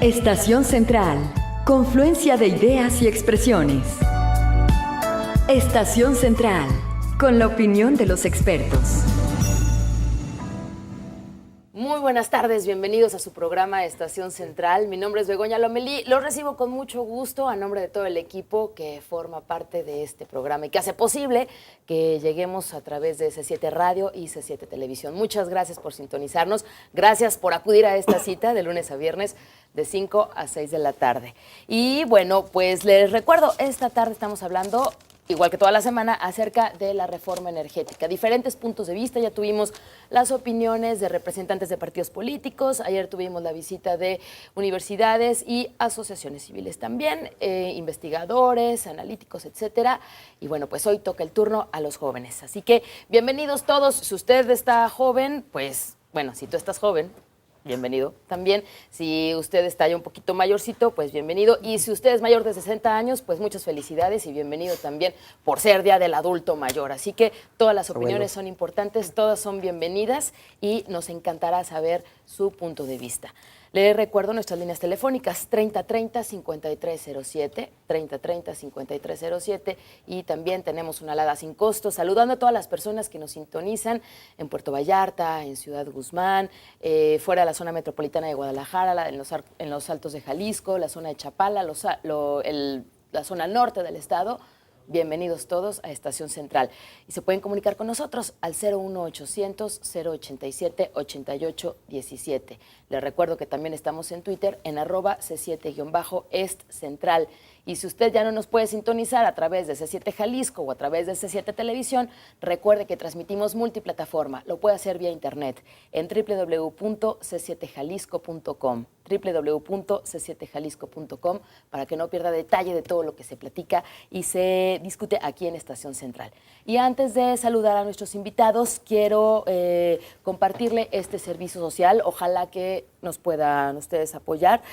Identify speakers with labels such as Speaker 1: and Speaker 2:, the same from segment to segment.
Speaker 1: Estación Central, confluencia de ideas y expresiones. Estación Central, con la opinión de los expertos.
Speaker 2: Muy buenas tardes, bienvenidos a su programa Estación Central. Mi nombre es Begoña Lomelí, los recibo con mucho gusto a nombre de todo el equipo que forma parte de este programa y que hace posible que lleguemos a través de C7 Radio y C7 Televisión. Muchas gracias por sintonizarnos, gracias por acudir a esta cita de lunes a viernes de 5 a 6 de la tarde. Y bueno, pues les recuerdo, esta tarde estamos hablando, igual que toda la semana, acerca de la reforma energética. Diferentes puntos de vista, ya tuvimos las opiniones de representantes de partidos políticos, ayer tuvimos la visita de universidades y asociaciones civiles también, investigadores, analíticos, etcétera. Y bueno, pues hoy toca el turno a los jóvenes. Así que bienvenidos todos. Si usted está joven, pues bueno, si tú estás joven, bienvenido también. Si usted está ya un poquito mayorcito, pues bienvenido. Y si usted es mayor de 60 años, pues muchas felicidades y bienvenido también por ser Día del Adulto Mayor. Así que todas las opiniones son importantes, todas son bienvenidas y nos encantará saber su punto de vista. Les recuerdo nuestras líneas telefónicas 3030-5307, 3030-5307 y también tenemos una alada sin costo, saludando a todas las personas que nos sintonizan en Puerto Vallarta, en Ciudad Guzmán, fuera de la zona metropolitana de Guadalajara, en los Altos de Jalisco, la zona de Chapala, la zona norte del estado. Bienvenidos todos a Estación Central. Y se pueden comunicar con nosotros al 01800-087-8817. Les recuerdo que también estamos en Twitter en @C7-EstCentral. Y si usted ya no nos puede sintonizar a través de C7 Jalisco o a través de C7 Televisión, recuerde que transmitimos multiplataforma. Lo puede hacer vía internet en www.c7jalisco.com, www.c7jalisco.com, para que no pierda detalle de todo lo que se platica y se discute aquí en Estación Central. Y antes de saludar a nuestros invitados, quiero compartirle este servicio social. Ojalá que nos puedan ustedes apoyar.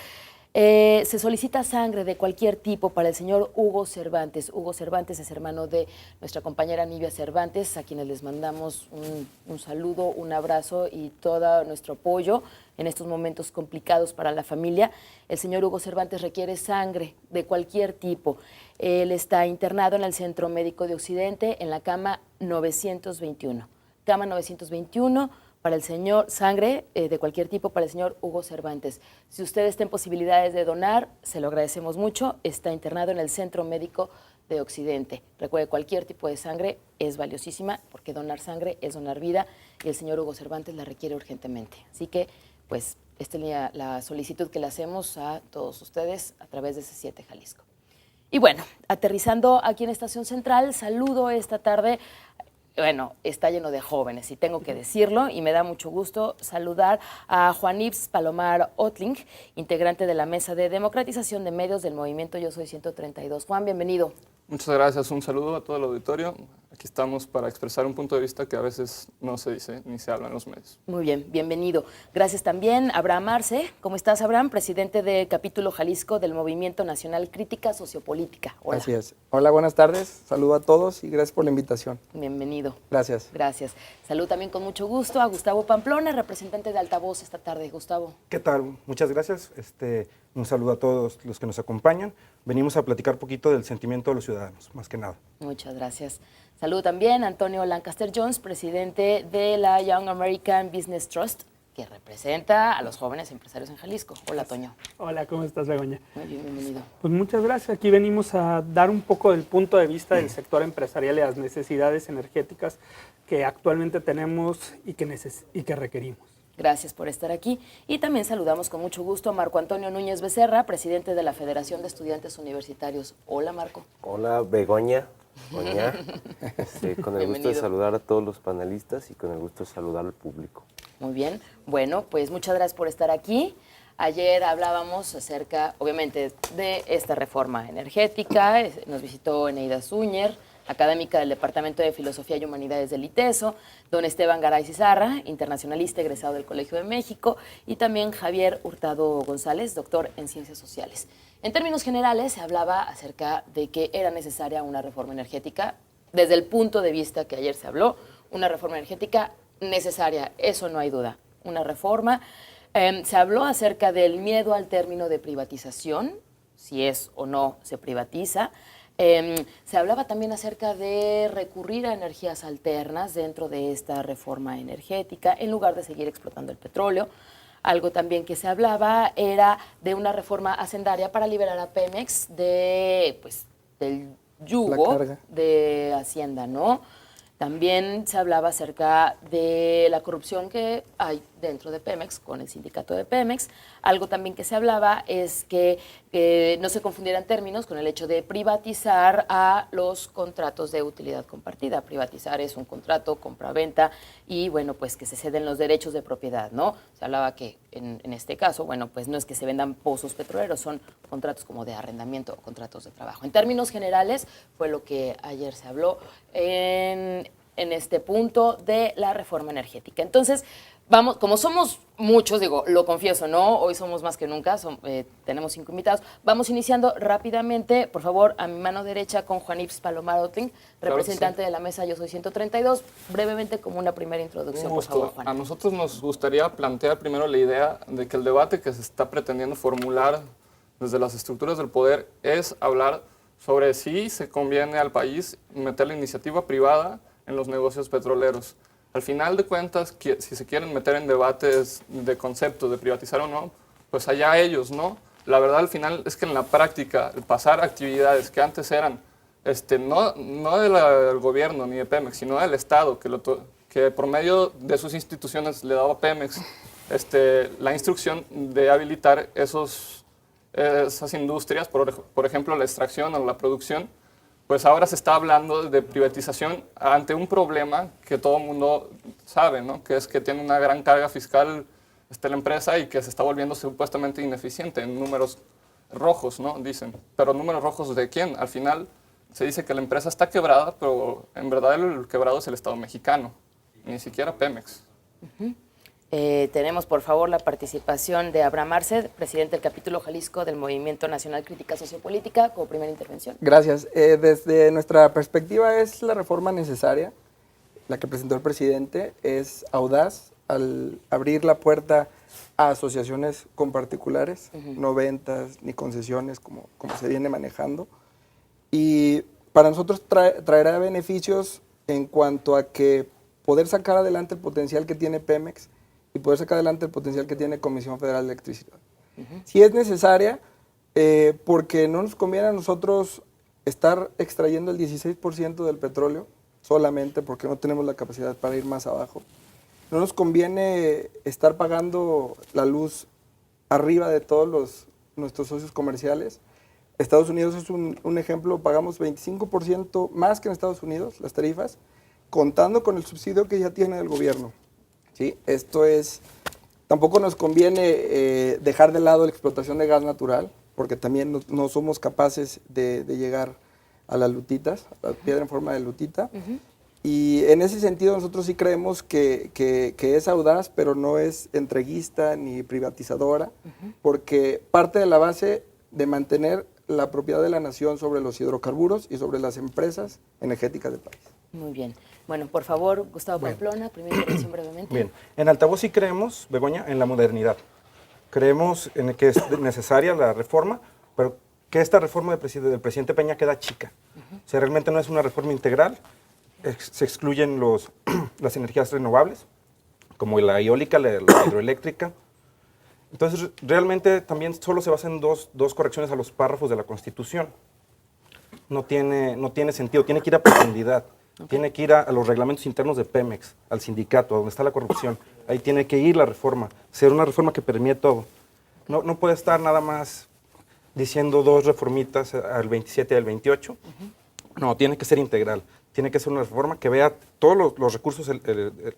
Speaker 2: Se solicita sangre de cualquier tipo para el señor Hugo Cervantes. Hugo Cervantes es hermano de nuestra compañera Nivia Cervantes, a quienes les mandamos un saludo, un abrazo y todo nuestro apoyo en estos momentos complicados para la familia. El señor Hugo Cervantes requiere sangre de cualquier tipo. Él está internado en el Centro Médico de Occidente en la cama 921. Cama 921. Para el señor, sangre de cualquier tipo para el señor Hugo Cervantes. Si usted está en posibilidades de donar, se lo agradecemos mucho. Está internado en el Centro Médico de Occidente. Recuerde, cualquier tipo de sangre es valiosísima porque donar sangre es donar vida y el señor Hugo Cervantes la requiere urgentemente. Así que, pues, esta es la solicitud que le hacemos a todos ustedes a través de C7 Jalisco. Y bueno, aterrizando aquí en Estación Central, saludo esta tarde. Bueno, está lleno de jóvenes y tengo que decirlo y me da mucho gusto saludar a Juan Ives Palomar Otling, integrante de la Mesa de Democratización de Medios del Movimiento Yo Soy 132. Juan, bienvenido.
Speaker 3: Muchas gracias, un saludo a todo el auditorio. Aquí estamos para expresar un punto de vista que a veces no se dice ni se habla en los medios.
Speaker 2: Muy bien, bienvenido. Gracias también a Abraham Arce. ¿Cómo estás, Abraham? Presidente del Capítulo Jalisco del Movimiento Nacional Crítica Sociopolítica. Hola.
Speaker 4: Así es. Hola, buenas tardes. Saludo a todos y gracias por la invitación.
Speaker 2: Bienvenido.
Speaker 4: Gracias.
Speaker 2: Gracias. Salud también con mucho gusto a Gustavo Pamplona, representante de Altavoz esta tarde. Gustavo.
Speaker 5: ¿Qué tal? Muchas gracias. Un saludo a todos los que nos acompañan. Venimos a platicar un poquito del sentimiento de los ciudadanos, más que nada.
Speaker 2: Muchas gracias. Salud también a Antonio Lancaster Jones, presidente de la Young American Business Trust, que representa a los jóvenes empresarios en Jalisco. Hola, Toño.
Speaker 6: Hola, ¿cómo estás, Begoña?
Speaker 2: Muy bien, bienvenido.
Speaker 6: Pues muchas gracias. Aquí venimos a dar un poco del punto de vista del sector empresarial y las necesidades energéticas que actualmente tenemos y que requerimos.
Speaker 2: Gracias por estar aquí. Y también saludamos con mucho gusto a Marco Antonio Núñez Becerra, presidente de la Federación de Estudiantes Universitarios. Hola, Marco.
Speaker 7: Hola, Begoña. Con el gusto de saludar a todos los panelistas y con el gusto de saludar al público.
Speaker 2: Muy bien. Bueno, pues muchas gracias por estar aquí. Ayer hablábamos acerca, obviamente, de esta reforma energética. Nos visitó Eneida Zúñer, académica del Departamento de Filosofía y Humanidades del ITESO, don Esteban Garay Cizarra, internacionalista egresado del Colegio de México, y también Javier Hurtado González, doctor en Ciencias Sociales. En términos generales, se hablaba acerca de que era necesaria una reforma energética, desde el punto de vista que ayer se habló, una reforma energética necesaria, eso no hay duda, una reforma. Se habló acerca del miedo al término de privatización, si es o no se privatiza. Se hablaba también acerca de recurrir a energías alternas dentro de esta reforma energética en lugar de seguir explotando el petróleo. Algo también que se hablaba era de una reforma hacendaria para liberar a Pemex de, pues, del yugo de Hacienda, ¿no? También se hablaba acerca de la corrupción que hay dentro de Pemex, con el sindicato de Pemex. Algo también que se hablaba es que no se confundieran términos con el hecho de privatizar a los contratos de utilidad compartida. Privatizar es un contrato, compra-venta, y bueno, pues que se ceden los derechos de propiedad, ¿no? Se hablaba que en este caso, bueno, pues no es que se vendan pozos petroleros, son contratos como de arrendamiento o contratos de trabajo. En términos generales, fue lo que ayer se habló en este punto de la reforma energética. Entonces, vamos, como somos muchos, digo, lo confieso, ¿no? Hoy somos más que nunca, tenemos 5 invitados. Vamos iniciando rápidamente, por favor, a mi mano derecha con Juan Ips Palomar Otling, representante de la mesa Yo Soy 132. Brevemente, como una primera introducción, por favor, Juan.
Speaker 3: A nosotros nos gustaría plantear primero la idea de que el debate que se está pretendiendo formular desde las estructuras del poder es hablar sobre si se conviene al país meter la iniciativa privada en los negocios petroleros. Al final de cuentas, si se quieren meter en debates de conceptos de privatizar o no, pues allá ellos, ¿no? La verdad, al final es que en la práctica, el pasar actividades que antes eran no del gobierno ni de Pemex, sino del Estado, que por medio de sus instituciones le daba a Pemex la instrucción de habilitar esas industrias, por ejemplo, la extracción o la producción, pues ahora se está hablando de privatización ante un problema que todo el mundo sabe, ¿no? Que es que tiene una gran carga fiscal la empresa y que se está volviendo supuestamente ineficiente en números rojos, ¿no? Dicen. Pero ¿números rojos de quién? Al final se dice que la empresa está quebrada, pero en verdad el quebrado es el Estado mexicano, ni siquiera Pemex.
Speaker 2: Tenemos, por favor, la participación de Abraham Arce, presidente del capítulo Jalisco del Movimiento Nacional Crítica Sociopolítica, como primera intervención.
Speaker 4: Gracias. Desde nuestra perspectiva es la reforma necesaria, la que presentó el presidente, es audaz al abrir la puerta a asociaciones con particulares, no ventas ni concesiones como se viene manejando. Y para nosotros traerá beneficios en cuanto a que poder sacar adelante el potencial que tiene Pemex y poder sacar adelante el potencial que tiene Comisión Federal de Electricidad. Si es necesaria, porque no nos conviene a nosotros estar extrayendo el 16% del petróleo solamente porque no tenemos la capacidad para ir más abajo. No nos conviene estar pagando la luz arriba de todos nuestros socios comerciales. Estados Unidos es un ejemplo, pagamos 25% más que en Estados Unidos las tarifas, contando con el subsidio que ya tiene el gobierno. ¿Sí? Tampoco nos conviene dejar de lado la explotación de gas natural, porque también no somos capaces de llegar a las lutitas, a la piedra en forma de lutita. Y en ese sentido nosotros sí creemos que es audaz, pero no es entreguista ni privatizadora, porque parte de la base de mantener la propiedad de la nación sobre los hidrocarburos y sobre las empresas energéticas del país.
Speaker 2: Muy bien. Bueno, por favor, Gustavo Pamplona, primera intervención brevemente.
Speaker 5: Bien, en Altavoz sí creemos, Begoña, en la modernidad. Creemos en que es necesaria la reforma, pero que esta reforma del presidente Peña queda chica. O sea, realmente no es una reforma integral, se excluyen las energías renovables, como la eólica, la hidroeléctrica. Entonces, realmente también solo se basan en dos correcciones a los párrafos de la Constitución. No tiene sentido, tiene que ir a profundidad. Tiene que ir a los reglamentos internos de Pemex, al sindicato, donde está la corrupción. Ahí tiene que ir la reforma, ser una reforma que permee todo. No puede estar nada más diciendo dos reformitas al 27 y al 28. No, tiene que ser integral. Tiene que ser una reforma que vea todos los recursos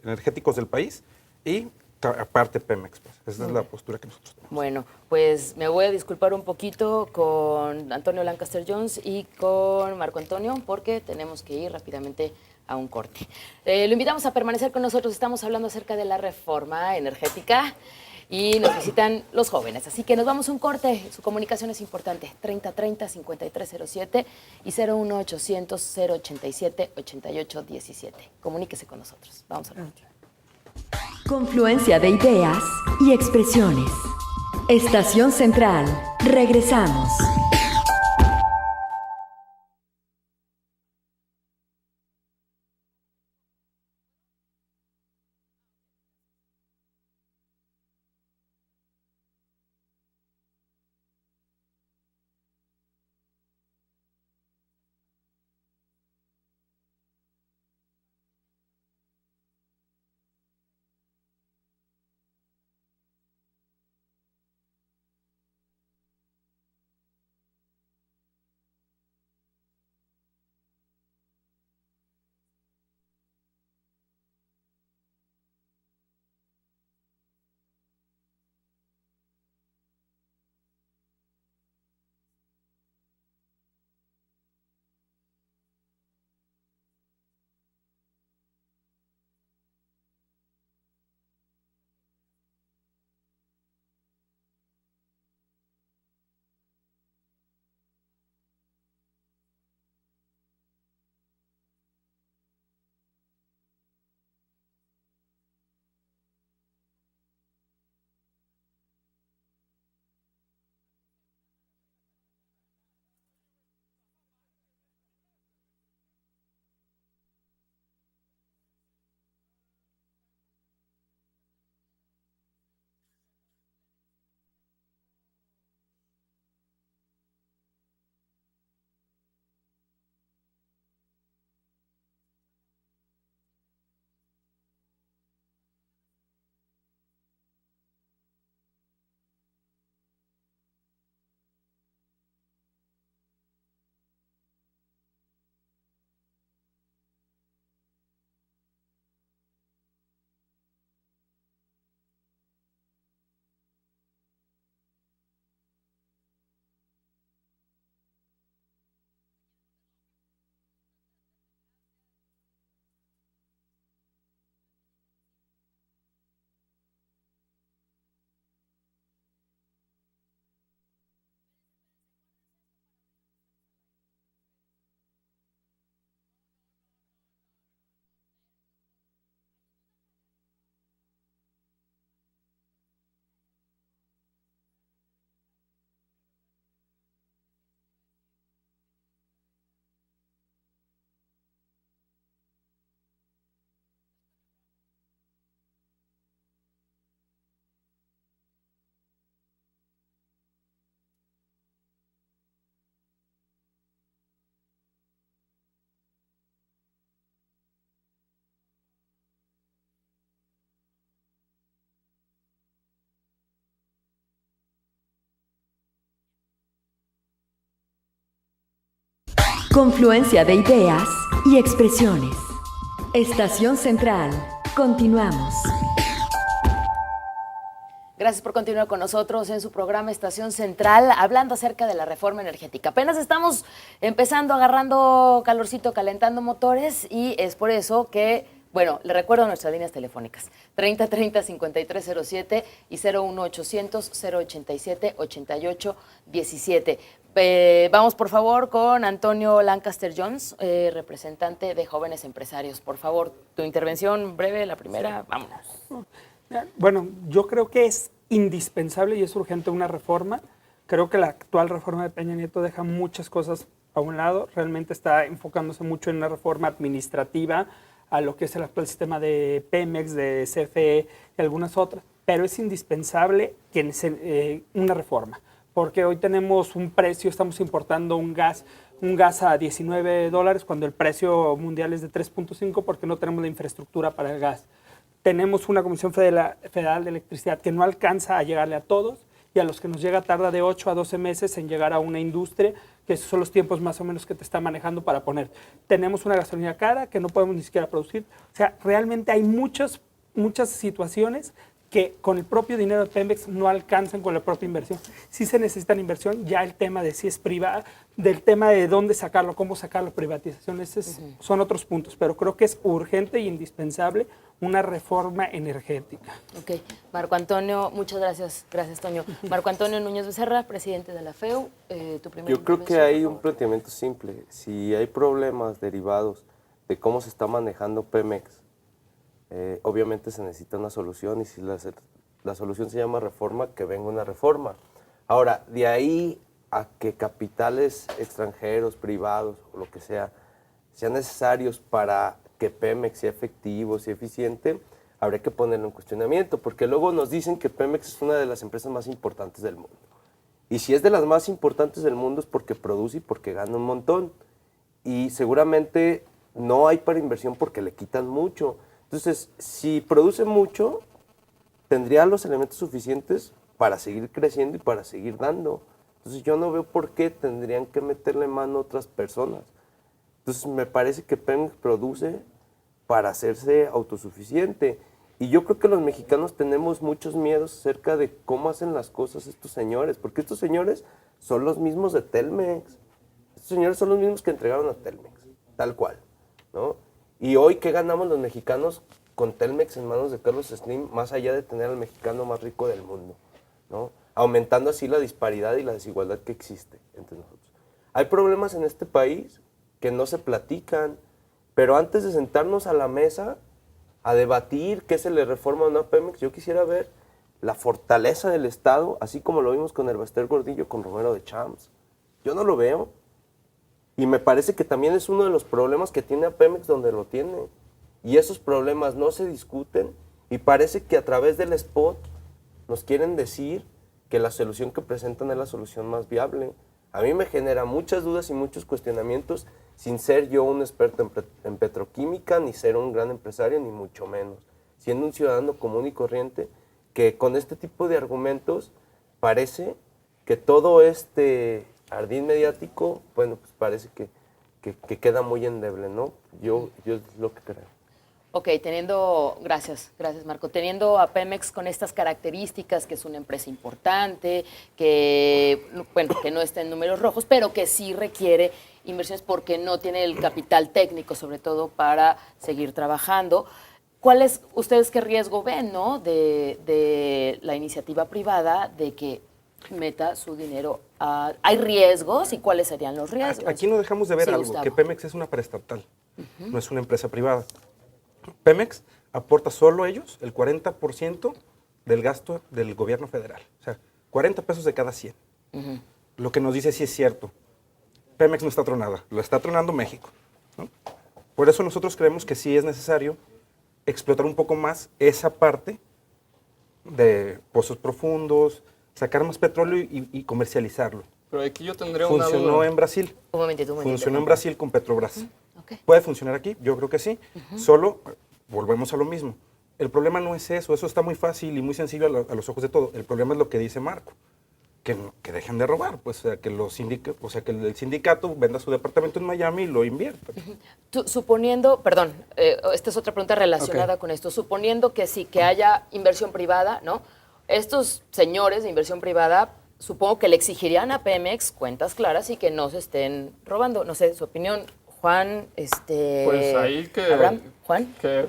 Speaker 5: energéticos del país y aparte Pemex. Pues. Esa es la postura que nosotros tenemos.
Speaker 2: Bueno, pues me voy a disculpar un poquito con Antonio Lancaster Jones y con Marco Antonio porque tenemos que ir rápidamente a un corte. Lo invitamos a permanecer con nosotros. Estamos hablando acerca de la reforma energética y nos visitan los jóvenes. Así que nos vamos a un corte. Su comunicación es importante. 3030-5307 y 01800-087-8817. Comuníquese con nosotros. Vamos a la
Speaker 1: Confluencia de ideas y expresiones. Estación Central. Regresamos. Confluencia de ideas y expresiones. Estación Central. Continuamos.
Speaker 2: Gracias por continuar con nosotros en su programa Estación Central, hablando acerca de la reforma energética. Apenas estamos empezando, agarrando calorcito, calentando motores, y es por eso que, bueno, le recuerdo nuestras líneas telefónicas: 3030-5307 y 01800-087-8817. Vamos, por favor, con Antonio Lancaster Jones, representante de Jóvenes Empresarios. Por favor, tu intervención breve, la primera, vámonos.
Speaker 6: Bueno, yo creo que es indispensable y es urgente una reforma. Creo que la actual reforma de Peña Nieto deja muchas cosas a un lado. Realmente está enfocándose mucho en una reforma administrativa a lo que es el actual sistema de Pemex, de CFE y algunas otras. Pero es indispensable que una reforma, porque hoy tenemos un precio, estamos importando un gas a $19 cuando el precio mundial es de 3.5 porque no tenemos la infraestructura para el gas. Tenemos una Comisión Federal de Electricidad que no alcanza a llegarle a todos, y a los que nos llega tarda de 8 a 12 meses en llegar a una industria, que esos son los tiempos más o menos que te está manejando para poner. Tenemos una gasolina cara que no podemos ni siquiera producir. O sea, realmente hay muchas situaciones que con el propio dinero de Pemex no alcanzan con la propia inversión. Sí se necesita inversión, ya el tema de si es privada, del tema de dónde sacarlo, cómo sacarlo, privatización, esos son otros puntos, pero creo que es urgente y indispensable una reforma energética.
Speaker 2: Ok, Marco Antonio, muchas gracias. Gracias, Toño. Marco Antonio Núñez Becerra, presidente de la FEU, tu primera
Speaker 7: Yo creo que hay un planteamiento simple. Si hay problemas derivados de cómo se está manejando Pemex, Obviamente se necesita una solución y si la solución se llama reforma, que venga una reforma. Ahora, de ahí a que capitales extranjeros, privados o lo que sea, sean necesarios para que Pemex sea efectivo, sea eficiente, habría que ponerlo en cuestionamiento, porque luego nos dicen que Pemex es una de las empresas más importantes del mundo. Y si es de las más importantes del mundo es porque produce y porque gana un montón. Y seguramente no hay para inversión porque le quitan mucho. Entonces, si produce mucho, tendría los elementos suficientes para seguir creciendo y para seguir dando. Entonces, yo no veo por qué tendrían que meterle mano a otras personas. Entonces, me parece que Pemex produce para hacerse autosuficiente. Y yo creo que los mexicanos tenemos muchos miedos acerca de cómo hacen las cosas estos señores, porque estos señores son los mismos de Telmex. Estos señores son los mismos que entregaron a Telmex, tal cual, ¿no? Y hoy, ¿qué ganamos los mexicanos con Telmex en manos de Carlos Slim, más allá de tener al mexicano más rico del mundo, ¿no? Aumentando así la disparidad y la desigualdad que existe entre nosotros. Hay problemas en este país que no se platican, pero antes de sentarnos a la mesa a debatir qué se le reforma o no a Pemex, yo quisiera ver la fortaleza del Estado, así como lo vimos con el Baster Gordillo, con Romero de Champs. Yo no lo veo. Y me parece que también es uno de los problemas que tiene a Pemex donde lo tiene. Y esos problemas no se discuten y parece que a través del spot nos quieren decir que la solución que presentan es la solución más viable. A mí me genera muchas dudas y muchos cuestionamientos sin ser yo un experto en petroquímica, ni ser un gran empresario, ni mucho menos. Siendo un ciudadano común y corriente que con este tipo de argumentos parece que todo este ardid mediático, bueno, pues parece que queda muy endeble, ¿no? Yo es lo que creo.
Speaker 2: Ok, gracias Marco, teniendo a Pemex con estas características, que es una empresa importante, que, bueno, que no está en números rojos, pero que sí requiere inversiones porque no tiene el capital técnico, sobre todo, para seguir trabajando. ¿Ustedes qué riesgo ven, no, de la iniciativa privada de que meta su dinero ¿hay riesgos y cuáles serían los riesgos?
Speaker 5: Aquí no dejamos de ver
Speaker 2: Sí,
Speaker 5: algo,
Speaker 2: Gustavo.
Speaker 5: que Pemex es una paraestatal, no es una empresa privada. Pemex aporta solo ellos el 40% del gasto del gobierno federal. O sea, 40 pesos de cada 100. Lo que nos dice sí es cierto. Pemex no está tronada, lo está tronando México, ¿no? Por eso nosotros creemos que sí es necesario explotar un poco más esa parte de pozos profundos, sacar más petróleo y comercializarlo.
Speaker 3: Pero aquí yo tendría una
Speaker 5: Funcionó
Speaker 3: duda.
Speaker 5: en Brasil.
Speaker 2: Un momentito.
Speaker 5: Funcionó en Brasil con Petrobras.
Speaker 2: Ok.
Speaker 5: ¿Puede funcionar aquí? Yo creo que sí. Solo volvemos a lo mismo. El problema no es eso está muy fácil y muy sencillo a los ojos de todo. El problema es lo que dice Marco, que dejen de robar, pues, o sea, que el sindicato venda su departamento en Miami y lo invierta.
Speaker 2: Suponiendo, perdón, esta es otra pregunta relacionada con esto, suponiendo que sí, que haya inversión privada, ¿no? Estos señores de inversión privada, supongo que le exigirían a Pemex cuentas claras y que no se estén robando. No sé, su opinión, Juan,
Speaker 3: Pues ahí
Speaker 2: Abraham, Juan.
Speaker 3: que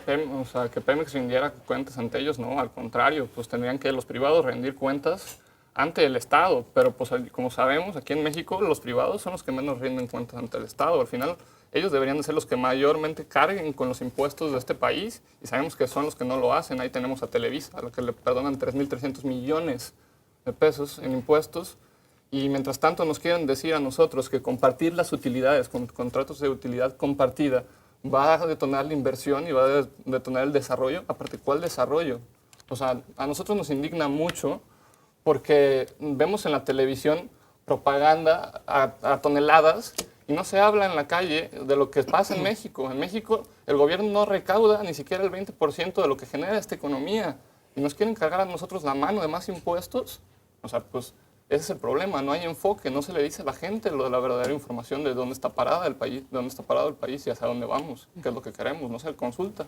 Speaker 3: Pemex rindiera cuentas ante ellos, no, al contrario, pues tendrían que los privados rendir cuentas ante el Estado, pero pues como sabemos, aquí en México los privados son los que menos rinden cuentas ante el Estado. Al final, ellos deberían de ser los que mayormente carguen con los impuestos de este país y sabemos que son los que no lo hacen. Ahí tenemos a Televisa, a lo que le perdonan 3.300 millones de pesos en impuestos. Y mientras tanto nos quieren decir a nosotros que compartir las utilidades con contratos de utilidad compartida va a detonar la inversión y va a detonar el desarrollo. Aparte, ¿cuál desarrollo? O sea, a nosotros nos indigna mucho porque vemos en la televisión propaganda a toneladas y no se habla en la calle de lo que pasa en México. En México el gobierno no recauda ni siquiera el 20% de lo que genera esta economía y nos quieren cargar a nosotros la mano de más impuestos. O sea, pues ese es el problema, no hay enfoque, no se le dice a la gente lo de la verdadera información de dónde está parada el país, de dónde está parado el país y hacia dónde vamos, qué es lo que queremos, no se consulta.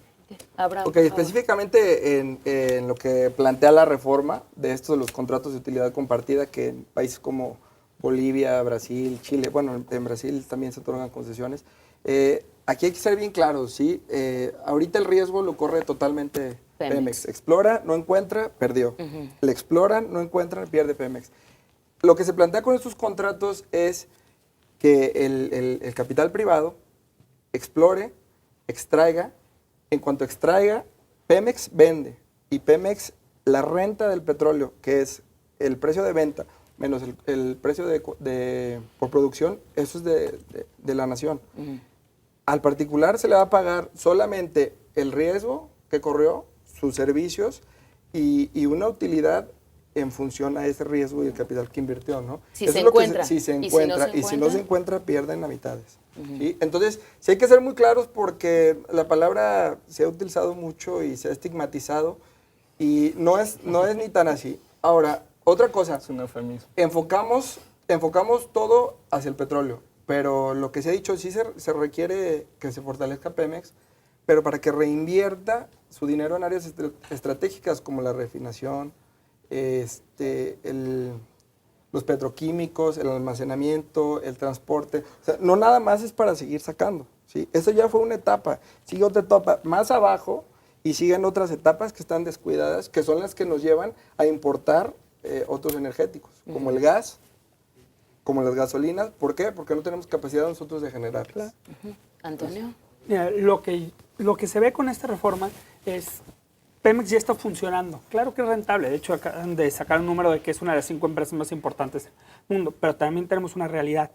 Speaker 2: Abraham,
Speaker 4: Ok, específicamente en lo que plantea la reforma de estos de los contratos de utilidad compartida, que en países como Bolivia, Brasil, Chile, bueno, en Brasil también se otorgan concesiones. Aquí hay que ser bien claros, ¿sí? Ahorita el riesgo lo corre totalmente Pemex. Explora, no encuentra, perdió. Le exploran, no encuentran, pierde Pemex. Lo que se plantea con estos contratos es que el capital privado explore, extraiga. En cuanto extraiga, Pemex vende y Pemex, la renta del petróleo, que es el precio de venta menos el precio por producción, eso es de la nación. Al particular se le va a pagar solamente el riesgo que corrió, sus servicios y una utilidad en función a ese riesgo y el capital que invirtió, ¿no?
Speaker 2: Si
Speaker 4: Eso
Speaker 2: se
Speaker 4: es lo que
Speaker 2: encuentra.
Speaker 4: si se
Speaker 2: ¿Y si no
Speaker 4: encuentra.
Speaker 2: se
Speaker 4: Y si no se
Speaker 2: encuentra?
Speaker 4: encuentra, pierden a mitades. ¿Sí? Entonces, sí hay que ser muy claros porque la palabra se ha utilizado mucho y se ha estigmatizado y no es ni tan así. Ahora, otra cosa,
Speaker 3: Es un eufemismo.
Speaker 4: enfocamos todo hacia el petróleo, pero lo que se ha dicho, sí se requiere que se fortalezca Pemex, pero para que reinvierta su dinero en áreas estratégicas como la refinación, los petroquímicos, el almacenamiento, el transporte. O sea, no nada más es para seguir sacando, ¿sí? Eso ya fue una etapa. Sigue otra etapa más abajo y siguen otras etapas que están descuidadas, que son las que nos llevan a importar otros energéticos, como el gas, como las gasolinas. ¿Por qué? Porque no tenemos capacidad nosotros de generarlas.
Speaker 2: Antonio.
Speaker 6: Mira, lo que se ve con esta reforma es Pemex ya está funcionando. Claro que es rentable. De hecho, acaban de sacar un número de que es una de las 5 empresas más importantes del mundo. Pero también tenemos una realidad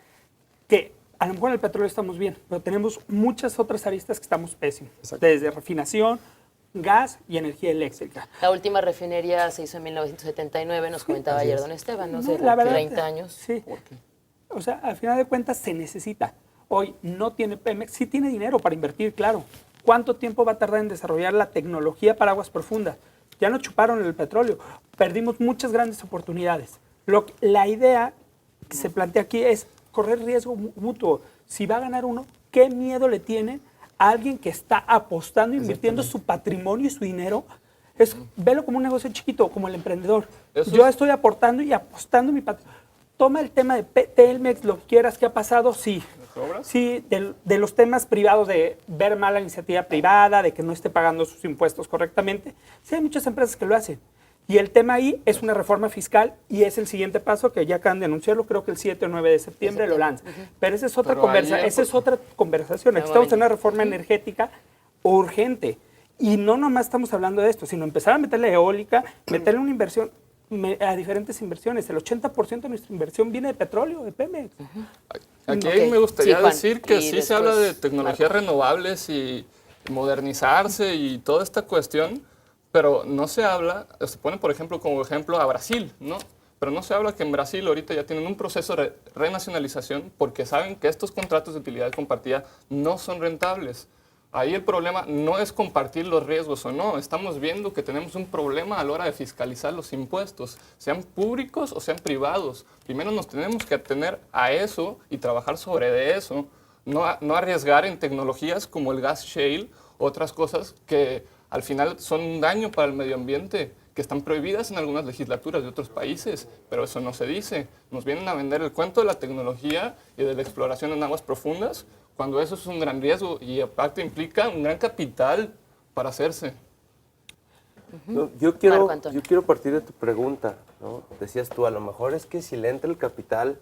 Speaker 6: que a lo mejor en el petróleo estamos bien, pero tenemos muchas otras aristas que estamos pésimos.
Speaker 4: Exacto.
Speaker 6: Desde refinación, gas y energía eléctrica.
Speaker 2: La última refinería se hizo en 1979, nos comentaba ayer don Esteban, no sé,
Speaker 6: La verdad,
Speaker 2: 30 años.
Speaker 6: Sí. O sea, al final de cuentas se necesita. Hoy no tiene Pemex, sí tiene dinero para invertir, claro. ¿Cuánto tiempo va a tardar en desarrollar la tecnología para aguas profundas? Ya no chuparon el petróleo, perdimos muchas grandes oportunidades. La idea que se plantea aquí es correr riesgo mutuo. Si va a ganar uno, ¿qué miedo le tiene a alguien que está apostando, invirtiendo su patrimonio y su dinero? Velo como un negocio chiquito, como el emprendedor. Yo estoy aportando y apostando mi patrimonio. Toma el tema de Telmex, lo que quieras, ¿qué ha pasado? Sí. Sí, de los temas privados, de ver mal la iniciativa privada, de que no esté pagando sus impuestos correctamente. Sí, hay muchas empresas que lo hacen. Y el tema ahí es una reforma fiscal y es el siguiente paso que ya acaban de anunciarlo, creo que el 7 o 9 de septiembre lo lanzan. Pero esa es otra conversación. Aquí estamos en una reforma energética urgente. Y no nomás estamos hablando de esto, sino empezar a meterle eólica, meterle una inversión a diferentes inversiones. El 80% de nuestra inversión viene de petróleo, de Pemex.
Speaker 3: Aquí
Speaker 2: Ok.
Speaker 3: me gustaría
Speaker 2: Sí, Juan,
Speaker 3: decir que
Speaker 2: y
Speaker 3: sí se
Speaker 2: después
Speaker 3: habla de tecnologías
Speaker 2: Marco.
Speaker 3: renovables y modernizarse y toda esta cuestión, pero no se habla, se pone por ejemplo como ejemplo a Brasil, ¿no? Pero no se habla que en Brasil ahorita ya tienen un proceso de renacionalización porque saben que estos contratos de utilidad compartida no son rentables. Ahí el problema no es compartir los riesgos o no, estamos viendo que tenemos un problema a la hora de fiscalizar los impuestos, sean públicos o sean privados. Primero nos tenemos que atener a eso y trabajar sobre eso, no arriesgar en tecnologías como el gas shale, otras cosas que al final son un daño para el medio ambiente, que están prohibidas en algunas legislaturas de otros países, pero eso no se dice. Nos vienen a vender el cuento de la tecnología y de la exploración en aguas profundas, cuando eso es un gran riesgo y aparte implica un gran capital para hacerse.
Speaker 7: No,
Speaker 2: Marco
Speaker 7: yo
Speaker 2: Antonio.
Speaker 7: quiero partir de tu pregunta, ¿no? Decías tú, a lo mejor es que si le entra el capital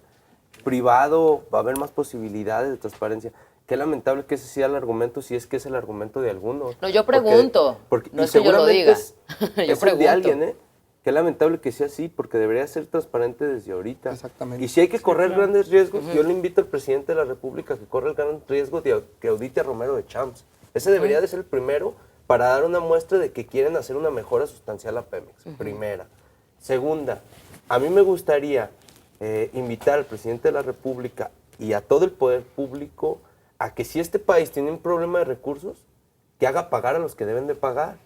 Speaker 7: privado va a haber más posibilidades de transparencia. Qué lamentable que ese sea el argumento, si es que es el argumento de algunos.
Speaker 2: No, yo pregunto, no
Speaker 7: y
Speaker 2: es que yo lo
Speaker 7: seguramente
Speaker 2: diga.
Speaker 7: es
Speaker 2: Yo
Speaker 7: el de
Speaker 2: pregunto.
Speaker 7: alguien, ¿eh? Qué lamentable que sea así, porque debería ser transparente desde ahorita.
Speaker 4: Exactamente.
Speaker 7: Y si hay que correr grandes riesgos, yo le invito al presidente de la República que corra el gran riesgo de que audite a Romero de Champs. Ese debería de ser el primero para dar una muestra de que quieren hacer una mejora sustancial a Pemex. Primera. Segunda, a mí me gustaría invitar al presidente de la República y a todo el poder público a que si este país tiene un problema de recursos, que haga pagar a los que deben de pagar.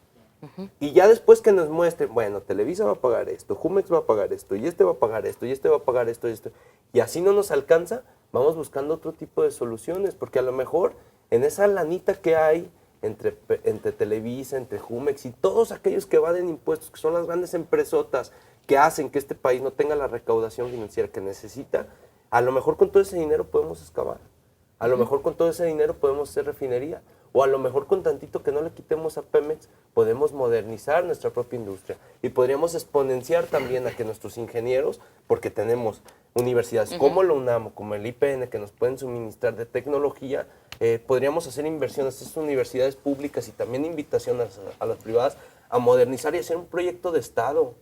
Speaker 7: Y ya después que nos muestren, bueno, Televisa va a pagar esto, Jumex va a pagar esto, y este va a pagar esto, y este va a pagar esto, y esto. Y así no nos alcanza, vamos buscando otro tipo de soluciones, porque a lo mejor en esa lanita que hay entre Televisa, entre Jumex y todos aquellos que evaden impuestos, que son las grandes empresotas que hacen que este país no tenga la recaudación financiera que necesita, a lo mejor con todo ese dinero podemos excavar. A lo mejor con todo ese dinero podemos hacer refinería. O a lo mejor con tantito que no le quitemos a Pemex, podemos modernizar nuestra propia industria. Y podríamos exponenciar también a que nuestros ingenieros, porque tenemos universidades como la UNAM o como el IPN que nos pueden suministrar de tecnología, podríamos hacer inversiones a estas universidades públicas y también invitación a las privadas a modernizar y hacer un proyecto de Estado,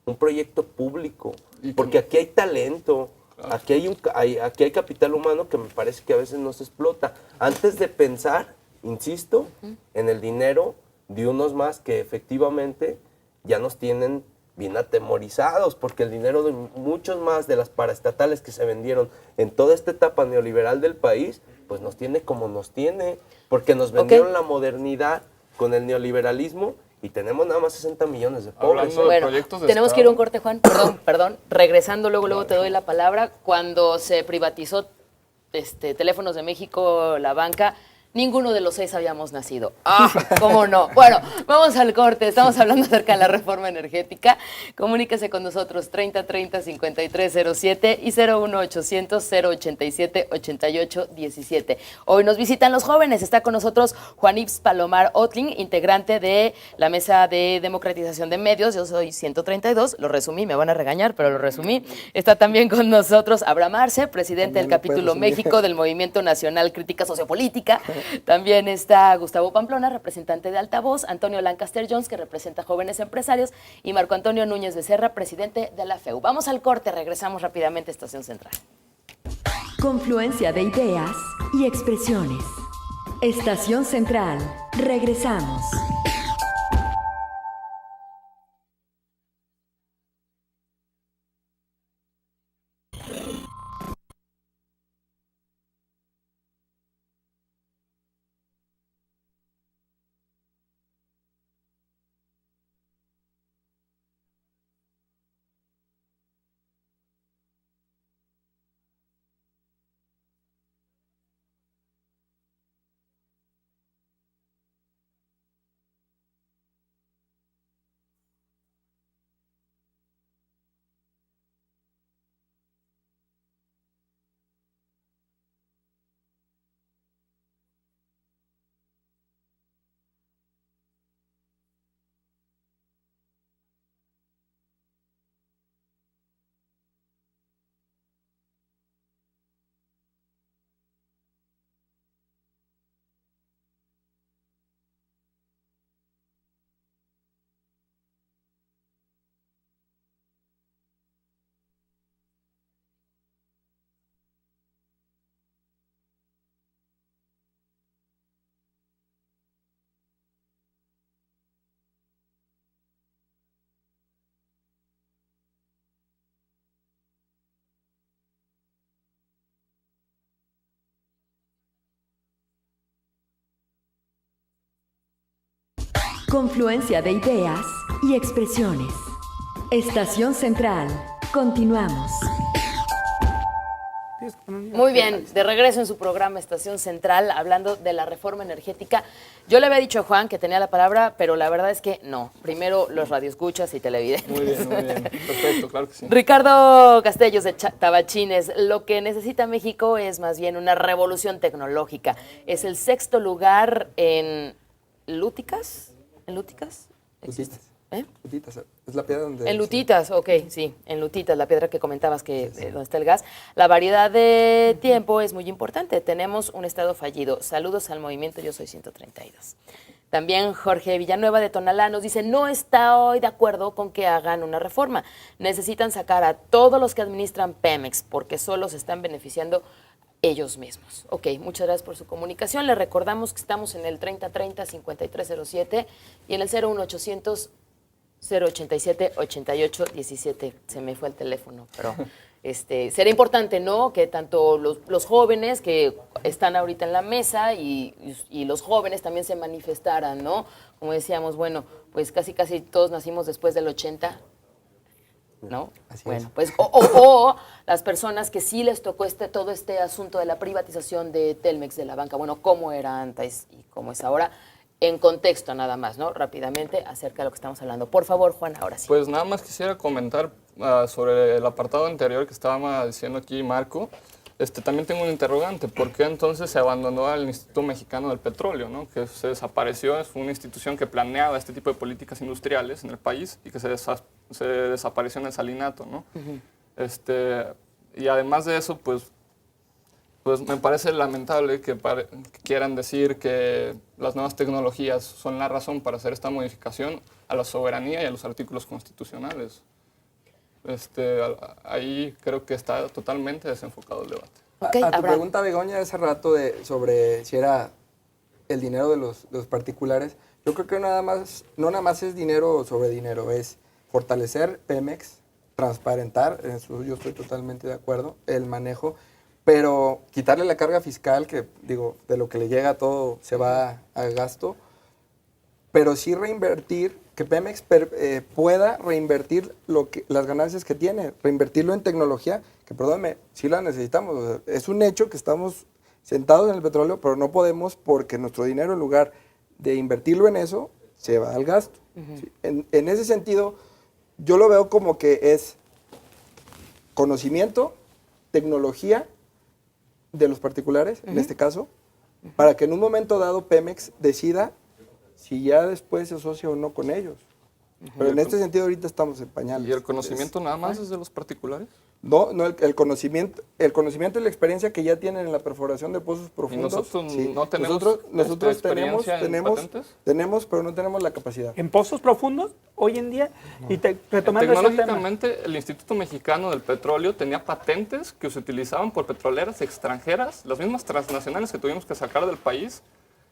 Speaker 7: un proyecto público, porque aquí hay talento, aquí hay capital humano que me parece que a veces no se explota. Antes de pensar, insisto, en el dinero de unos más que efectivamente ya nos tienen bien atemorizados, porque el dinero de muchos más de las paraestatales que se vendieron en toda esta etapa neoliberal del país, pues nos tiene como nos tiene, porque nos vendieron la modernidad con el neoliberalismo y tenemos nada más 60 millones de pobres.
Speaker 3: Hablando de
Speaker 2: Bueno,
Speaker 3: proyectos de
Speaker 2: tenemos que ir
Speaker 3: Estado.
Speaker 2: a un corte, Juan. Perdón. Regresando, luego te doy la palabra. Cuando se privatizó Teléfonos de México, la banca, ninguno de los 6 habíamos nacido. ¡Ah! ¿Cómo no? Bueno, vamos al corte. Estamos hablando acerca de la reforma energética. Comuníquese con nosotros 3030-5307 y 01800-087-8817. Hoy nos visitan los jóvenes. Está con nosotros Juan Ives Palomar Otling, integrante de la Mesa de Democratización de Medios. Yo soy 132. Lo resumí, me van a regañar, pero lo resumí. Está también con nosotros Abraham Arce, presidente del capítulo México del Movimiento Nacional Crítica Sociopolítica. También está Gustavo Pamplona, representante de Altavoz, Antonio Lancaster Jones, que representa Jóvenes Empresarios, y Marco Antonio Núñez Becerra, presidente de la FEU. Vamos al corte, regresamos rápidamente a Estación Central.
Speaker 1: Confluencia de ideas y expresiones. Estación Central. Regresamos. Confluencia de ideas y expresiones. Estación Central. Continuamos.
Speaker 2: Muy bien, de regreso en su programa Estación Central, hablando de la reforma energética. Yo le había dicho a Juan que tenía la palabra, pero la verdad es que no. Primero los radioescuchas y televidentes.
Speaker 3: Muy bien. Perfecto, claro que sí.
Speaker 2: Ricardo Castellos de Tabachines, lo que necesita México es más bien una revolución tecnológica. Es el 6º lugar en Lúticas. ¿En Lúticas?
Speaker 4: Lutitas.
Speaker 2: ¿Eh?
Speaker 4: Lutitas, es la piedra donde...
Speaker 2: En Lutitas, ok, sí, en Lutitas, la piedra que comentabas que donde está el gas. La variedad de tiempo es muy importante. Tenemos un estado fallido. Saludos al movimiento, yo soy 132. También Jorge Villanueva de Tonalá nos dice, no está hoy de acuerdo con que hagan una reforma. Necesitan sacar a todos los que administran Pemex, porque solo se están beneficiando ellos mismos. Ok, muchas gracias por su comunicación. Le recordamos que estamos en el 3030-5307 y en el 01800 087-8817. Se me fue el teléfono, pero será importante, ¿no? Que tanto los jóvenes que están ahorita en la mesa y los jóvenes también se manifestaran, ¿no? Como decíamos, bueno, pues casi todos nacimos después del 80, ¿no?
Speaker 4: Así
Speaker 2: bueno,
Speaker 4: es.
Speaker 2: pues o las personas que sí les tocó todo este asunto de la privatización de Telmex, de la banca, bueno, cómo era antes y cómo es ahora, en contexto nada más, ¿no? Rápidamente acerca de lo que estamos hablando. Por favor, Juan, ahora sí.
Speaker 3: Pues nada más quisiera comentar sobre el apartado anterior que estaba diciendo aquí Marco. También tengo un interrogante. ¿Por qué entonces se abandonó al Instituto Mexicano del Petróleo, ¿no? Que se desapareció? Es una institución que planeaba este tipo de políticas industriales en el país y que se desapareció en el salinato, ¿no? Y además de eso, pues Pues me parece lamentable que quieran decir que las nuevas tecnologías son la razón para hacer esta modificación a la soberanía y a los artículos constitucionales. Ahí creo que está totalmente desenfocado el debate.
Speaker 2: Ok,
Speaker 4: A tu
Speaker 2: Abraham.
Speaker 4: pregunta, Begoña, hace rato sobre si era el dinero de los particulares, yo creo que no nada más es dinero sobre dinero, es fortalecer Pemex, transparentar, en eso yo estoy totalmente de acuerdo, el manejo, pero quitarle la carga fiscal, que digo, de lo que le llega todo se va a gasto, pero sí reinvertir, que Pemex pueda reinvertir las ganancias que tiene, reinvertirlo en tecnología, que perdónme, sí la necesitamos. O sea, es un hecho que estamos sentados en el petróleo, pero no podemos porque nuestro dinero, en lugar de invertirlo en eso, se va al gasto. ¿Sí? En ese sentido, yo lo veo como que es conocimiento, tecnología de los particulares, en este caso, para que en un momento dado Pemex decida si ya después se asocia o no con ellos. Pero en este sentido ahorita estamos en pañales.
Speaker 3: ¿Y el conocimiento nada más es de los particulares?
Speaker 4: No, el conocimiento y la experiencia que ya tienen en la perforación de pozos profundos.
Speaker 3: ¿Y nosotros
Speaker 4: sí.
Speaker 3: no tenemos
Speaker 4: nosotros
Speaker 3: experiencia en patentes?
Speaker 4: tenemos, pero no tenemos la capacidad.
Speaker 6: En pozos profundos, hoy en día, y retomando ese tema.
Speaker 3: Tecnológicamente, el Instituto Mexicano del Petróleo tenía patentes que se utilizaban por petroleras extranjeras, las mismas transnacionales que tuvimos que sacar del país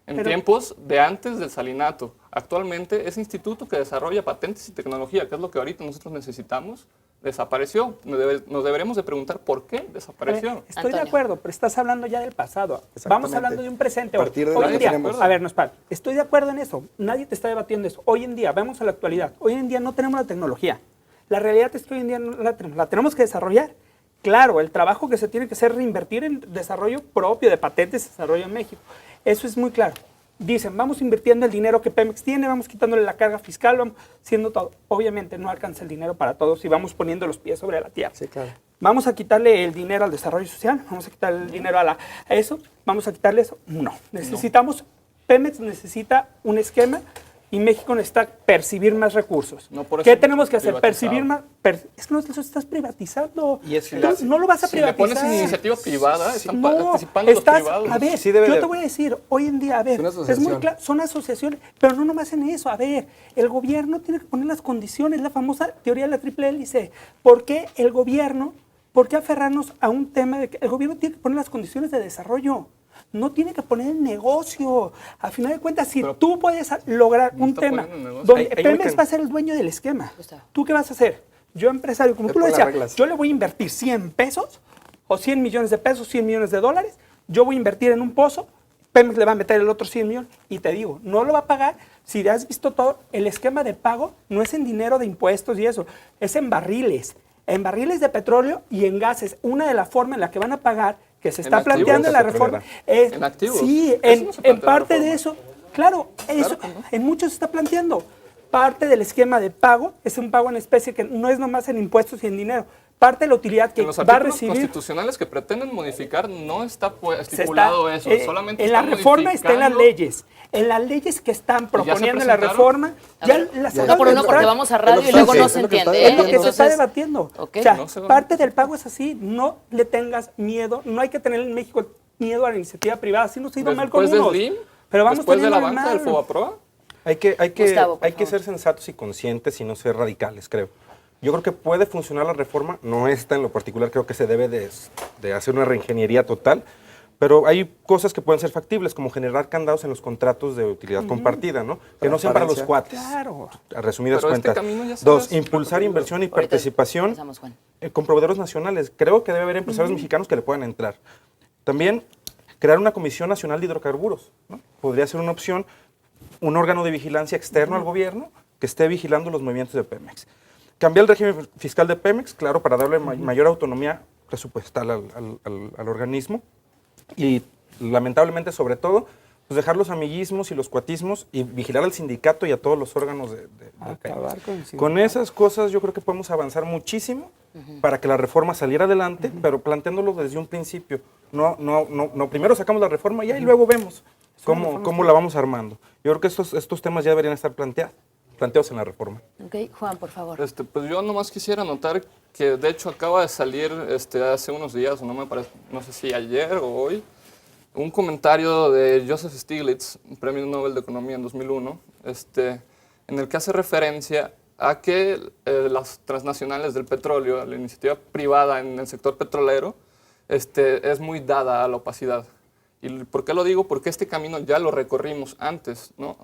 Speaker 3: en tiempos de antes del salinato. Actualmente, ese instituto que desarrolla patentes y tecnología, que es lo que ahorita nosotros necesitamos, desapareció. Nos deberemos de preguntar por qué desapareció.
Speaker 6: Estoy
Speaker 2: Antonio.
Speaker 6: de acuerdo, pero estás hablando ya del pasado.
Speaker 4: Exactamente.
Speaker 6: Vamos hablando de un presente.
Speaker 4: A partir de
Speaker 6: Hoy
Speaker 4: lo
Speaker 6: en
Speaker 4: que
Speaker 6: día,
Speaker 4: tenemos.
Speaker 6: a ver, Nospal, estoy de acuerdo en eso. Nadie te está debatiendo eso. Hoy en día, vamos a la actualidad. Hoy en día no tenemos la tecnología. La realidad es que hoy en día no la tenemos. La tenemos que desarrollar. Claro, el trabajo que se tiene que hacer es reinvertir en desarrollo propio de patentes y desarrollo en México. Eso es muy claro. Dicen, vamos invirtiendo el dinero que Pemex tiene, vamos quitándole la carga fiscal, vamos haciendo todo. Obviamente no alcanza el dinero para todos y vamos poniendo los pies sobre la tierra.
Speaker 4: Sí, claro.
Speaker 6: ¿Vamos a quitarle el dinero al desarrollo social? ¿Vamos a quitarle el dinero a eso? ¿Vamos a quitarle eso? No. Pemex necesita un esquema y México necesita percibir más recursos.
Speaker 3: No por
Speaker 6: ¿Qué
Speaker 3: eso
Speaker 6: tenemos que hacer?
Speaker 3: privatizado.
Speaker 6: Percibir más. Es que no lo estás privatizando.
Speaker 5: Y es-
Speaker 6: No lo vas a
Speaker 3: Si le
Speaker 6: privatizar.
Speaker 3: pones iniciativa privada, están
Speaker 6: No,
Speaker 3: participando los privados.
Speaker 6: a ver,
Speaker 5: Sí debe
Speaker 6: yo
Speaker 5: de-
Speaker 6: te voy a decir, hoy en día, a ver,
Speaker 4: Es una
Speaker 6: es muy
Speaker 4: asociación.
Speaker 6: claro, son asociaciones, pero no nomás en eso, a ver, el gobierno tiene que poner las condiciones, la famosa teoría de la triple hélice. ¿Por qué aferrarnos a un tema de que el gobierno tiene que poner las condiciones de desarrollo? No tiene que poner el negocio. Al final de cuentas, si
Speaker 3: Pero
Speaker 6: tú puedes lograr
Speaker 3: no
Speaker 6: un
Speaker 3: está
Speaker 6: tema
Speaker 3: poniendo el negocio.
Speaker 6: donde
Speaker 5: Hay
Speaker 6: Pemex
Speaker 5: un
Speaker 6: va a ser el dueño del esquema,
Speaker 2: Gustavo.
Speaker 6: ¿tú qué vas a hacer? Yo, empresario, como
Speaker 4: Te
Speaker 6: tú lo
Speaker 4: pon las
Speaker 6: decías,
Speaker 4: reglas.
Speaker 6: yo le voy a invertir 100 pesos o 100 millones de pesos, 100 millones de dólares, yo voy a invertir en un pozo, Pemex le va a meter el otro 100 millones y te digo, no lo va a pagar. Si has visto todo, el esquema de pago no es en dinero de impuestos y eso, es en barriles de petróleo y en gases. Una de las formas en la que van a pagar, que se está
Speaker 3: activos
Speaker 6: planteando en la reforma, es...
Speaker 3: En activos.
Speaker 6: Sí,
Speaker 3: Eso no se plantea
Speaker 6: en
Speaker 3: en la
Speaker 6: parte de
Speaker 3: reforma.
Speaker 6: eso, claro, eso,
Speaker 3: que no.
Speaker 6: en muchos se está planteando. Parte del esquema de pago es un pago en especie que no es nomás en impuestos y en dinero. Parte de la utilidad que
Speaker 3: En los
Speaker 6: va a
Speaker 3: artículos
Speaker 6: recibir...
Speaker 3: constitucionales que pretenden modificar no está
Speaker 6: se
Speaker 3: estipulado
Speaker 6: está,
Speaker 3: eso, solamente
Speaker 6: en la
Speaker 3: están
Speaker 6: reforma está en las
Speaker 3: modificando.
Speaker 6: leyes. En las leyes que están proponiendo en la
Speaker 3: presentaron?
Speaker 6: reforma,
Speaker 2: A
Speaker 6: ya
Speaker 2: ver,
Speaker 6: las
Speaker 4: ya.
Speaker 6: acaban
Speaker 2: No por
Speaker 6: de
Speaker 2: uno, porque
Speaker 6: entrar.
Speaker 2: vamos a radio y
Speaker 4: Sí,
Speaker 2: luego
Speaker 4: sí,
Speaker 2: no
Speaker 4: es
Speaker 2: se
Speaker 4: lo que está
Speaker 2: entiende.
Speaker 6: Es lo que se está
Speaker 2: Entonces,
Speaker 6: debatiendo.
Speaker 2: ok.
Speaker 6: O sea,
Speaker 3: No sé dónde
Speaker 6: parte
Speaker 3: está.
Speaker 6: del pago es así. No le tengas miedo. No hay que tener en México miedo a la iniciativa privada. Así nos ha ido mal con
Speaker 3: Después
Speaker 6: unos.
Speaker 3: del DIM,
Speaker 6: Pero vamos
Speaker 3: después de la
Speaker 6: teniendo
Speaker 3: banca del
Speaker 6: mal.
Speaker 3: FOBAPROA,
Speaker 2: Gustavo, por
Speaker 5: hay que
Speaker 2: favor.
Speaker 5: ser sensatos y conscientes y no ser radicales, creo. Yo creo que puede funcionar la reforma, no está en lo particular, creo que se debe de hacer una reingeniería total, pero hay cosas que pueden ser factibles, como generar candados en los contratos de utilidad compartida, ¿no? Que no sean para los cuates,
Speaker 6: Claro.
Speaker 5: a resumidas
Speaker 3: Pero este
Speaker 5: cuentas.
Speaker 3: camino ya se
Speaker 5: Dos,
Speaker 3: hace.
Speaker 5: impulsar inversión y
Speaker 2: Ahorita
Speaker 5: participación
Speaker 2: empezamos, Juan.
Speaker 5: con proveedores nacionales. Creo que debe haber empresarios mexicanos que le puedan entrar. También crear una Comisión Nacional de Hidrocarburos, ¿no? Podría ser una opción, un órgano de vigilancia externo al gobierno que esté vigilando los movimientos de Pemex. Cambiar el régimen fiscal de Pemex, claro, para darle mayor autonomía presupuestal al organismo. Y lamentablemente, sobre todo, pues dejar los amiguismos y los cuatismos y vigilar al sindicato y a todos los órganos de
Speaker 6: Acabar
Speaker 5: Pemex.
Speaker 6: con el sindicato.
Speaker 5: Con esas cosas yo creo que podemos avanzar muchísimo para que la reforma saliera adelante, pero planteándolo desde un principio. No, primero sacamos la reforma y ahí luego vemos cómo la vamos armando. Yo creo que estos temas ya deberían estar planteados. planteados en la reforma.
Speaker 2: Ok, Juan, por favor.
Speaker 3: Pues yo nomás quisiera anotar que de hecho acaba de salir hace unos días, no sé si ayer o hoy, un comentario de Joseph Stiglitz, un premio Nobel de Economía en 2001, en el que hace referencia a que las transnacionales del petróleo, la iniciativa privada en el sector petrolero, es muy dada a la opacidad. ¿Y por qué lo digo? Porque este camino ya lo recorrimos antes, ¿no?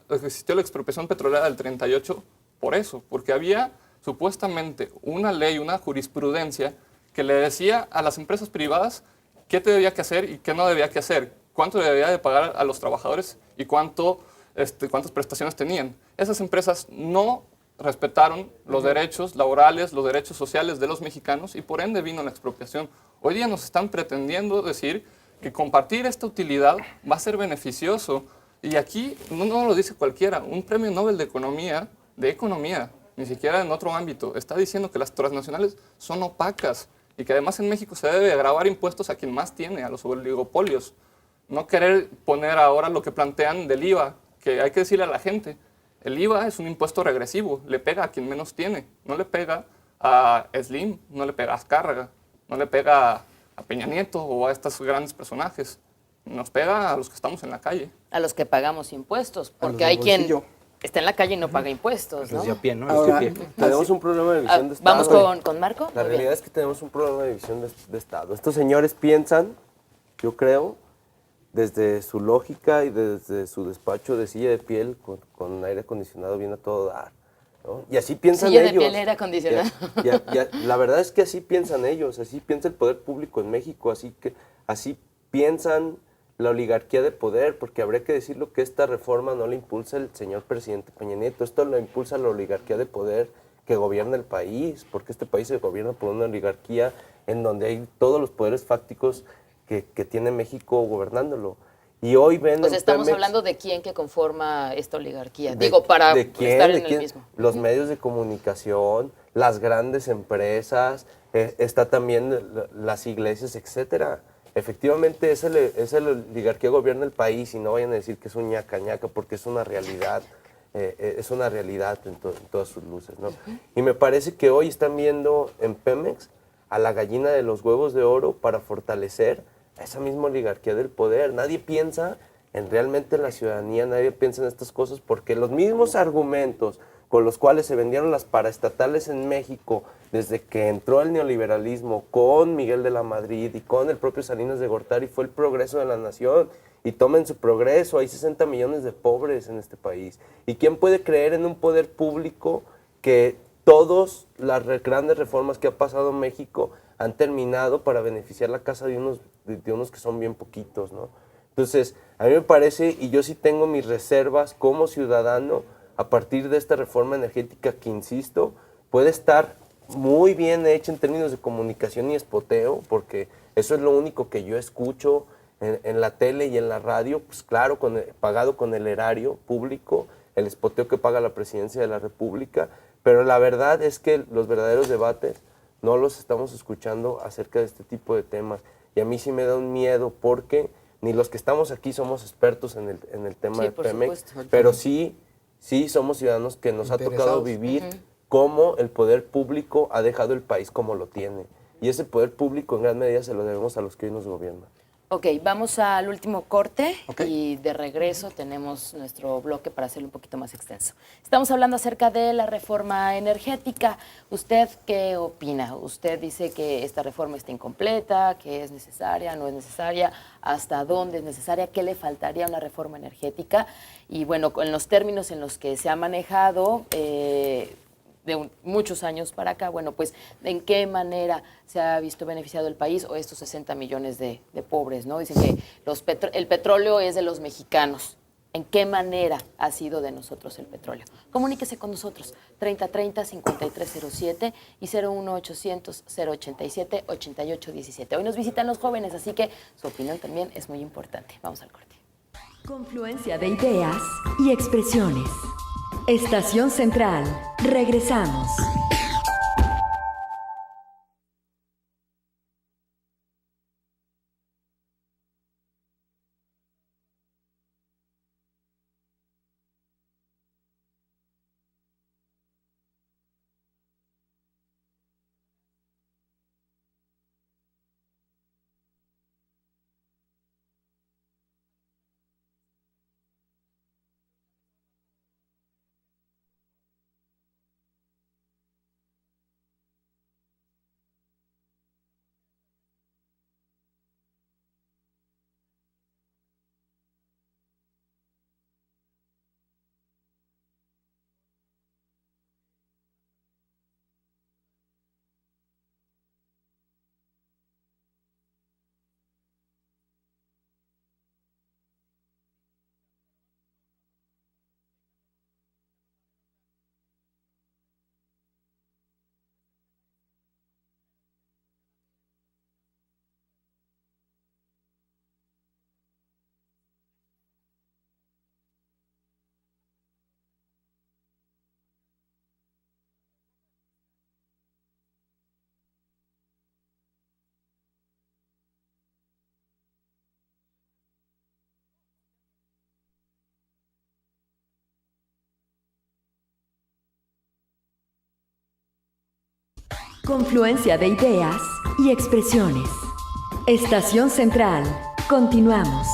Speaker 3: Existió la expropiación petrolera del 38 por eso, porque había supuestamente una ley, una jurisprudencia que le decía a las empresas privadas qué debía que hacer y qué no debía que hacer, cuánto debía de pagar a los trabajadores y cuántas prestaciones tenían. Esas empresas no respetaron los derechos laborales, los derechos sociales de los mexicanos y por ende vino la expropiación. Hoy día nos están pretendiendo decir que compartir esta utilidad va a ser beneficioso. Y aquí no lo dice cualquiera, un premio Nobel de Economía, ni siquiera en otro ámbito, está diciendo que las transnacionales son opacas y que además en México se debe agravar impuestos a quien más tiene, a los oligopolios. No querer poner ahora lo que plantean del IVA, que hay que decirle a la gente, el IVA es un impuesto regresivo, le pega a quien menos tiene, no le pega a Slim, no le pega a Azcárraga, no le pega a Peña Nieto o a estos grandes personajes. Nos pega a los que estamos en la calle.
Speaker 2: A los que pagamos impuestos,
Speaker 4: A los
Speaker 2: porque
Speaker 4: del
Speaker 2: hay quien
Speaker 4: bolsillo.
Speaker 2: está en la calle y no paga impuestos, ¿no?
Speaker 5: Los de a pie, ¿no?
Speaker 4: Ahora,
Speaker 5: Los de a pie.
Speaker 7: Tenemos un problema de visión de Estado.
Speaker 2: Vamos con Marco.
Speaker 7: La
Speaker 2: Muy
Speaker 7: realidad
Speaker 2: bien.
Speaker 7: es que tenemos un problema de visión de Estado. Estos señores piensan, yo creo, desde su lógica y desde su despacho de silla de piel con aire acondicionado bien a todo dar, ¿no? Y así piensan
Speaker 2: Silla de
Speaker 7: ellos.
Speaker 2: piel, aire acondicionado.
Speaker 7: La verdad es que así piensan ellos, así piensa el poder público en México, así piensan la oligarquía de poder, porque habría que decirlo que esta reforma no la impulsa el señor presidente Peña Nieto, esto lo impulsa la oligarquía de poder que gobierna el país, porque este país se gobierna por una oligarquía en donde hay todos los poderes fácticos que tiene México gobernándolo. Y hoy ven
Speaker 2: Pues
Speaker 7: en
Speaker 2: estamos
Speaker 7: Pemex
Speaker 2: hablando de quién que conforma esta oligarquía.
Speaker 7: de-
Speaker 2: Digo, para
Speaker 7: ¿de quién?
Speaker 2: estar
Speaker 7: ¿De
Speaker 2: en el
Speaker 7: quién?
Speaker 2: mismo.
Speaker 7: Los medios de comunicación, las grandes empresas, está también las iglesias, etcétera. Efectivamente, esa oligarquía gobierna el país y no vayan a decir que es un ñaca ñaca porque es una realidad. Es una realidad en todas sus luces, ¿no? Y me parece que hoy están viendo en Pemex a la gallina de los huevos de oro para fortalecer a esa misma oligarquía del poder. Nadie piensa en realmente la ciudadanía, nadie piensa en estas cosas porque los mismos argumentos con los cuales se vendieron las paraestatales en México desde que entró el neoliberalismo con Miguel de la Madrid y con el propio Salinas de Gortari fue el progreso de la nación. Y tomen su progreso, hay 60 millones de pobres en este país. ¿Y quién puede creer en un poder público que todas las grandes reformas que ha pasado en México han terminado para beneficiar la casa de unos que son bien poquitos, ¿no? Entonces, a mí me parece, y yo sí tengo mis reservas como ciudadano, a partir de esta reforma energética que, insisto, puede estar muy bien hecha en términos de comunicación y espoteo, porque eso es lo único que yo escucho en la tele y en la radio, pues claro, pagado con el erario público, el espoteo que paga la Presidencia de la República, pero la verdad es que los verdaderos debates no los estamos escuchando acerca de este tipo de temas. Y a mí sí me da un miedo porque ni los que estamos aquí somos expertos en el tema
Speaker 2: Sí,
Speaker 7: de
Speaker 2: por
Speaker 7: Pemex,
Speaker 2: supuesto.
Speaker 7: pero sí somos ciudadanos que nos ha tocado
Speaker 4: Interesados.
Speaker 7: vivir cómo el poder público ha dejado el país como lo tiene. Y ese poder público en gran medida se lo debemos a los que hoy nos gobiernan.
Speaker 2: Ok, vamos al último corte
Speaker 4: Ok.
Speaker 2: y de regreso tenemos nuestro bloque para hacerlo un poquito más extenso. Estamos hablando acerca de la reforma energética. ¿Usted qué opina? ¿Usted dice que esta reforma está incompleta, que es necesaria, no es necesaria? ¿Hasta dónde es necesaria? ¿Qué le faltaría a una reforma energética? Y bueno, en los términos en los que se ha manejado, muchos años para acá, bueno, pues en qué manera se ha visto beneficiado el país o estos 60 millones de pobres, ¿no? Dicen que el petróleo es de los mexicanos. ¿En qué manera ha sido de nosotros el petróleo? Comuníquese con nosotros, 3030-5307 y 01800-087-8817. Hoy nos visitan los jóvenes, así que su opinión también es muy importante. Vamos al corte.
Speaker 1: Confluencia de ideas y expresiones. Estación Central. Regresamos. Confluencia de ideas y expresiones. Estación Central. Continuamos.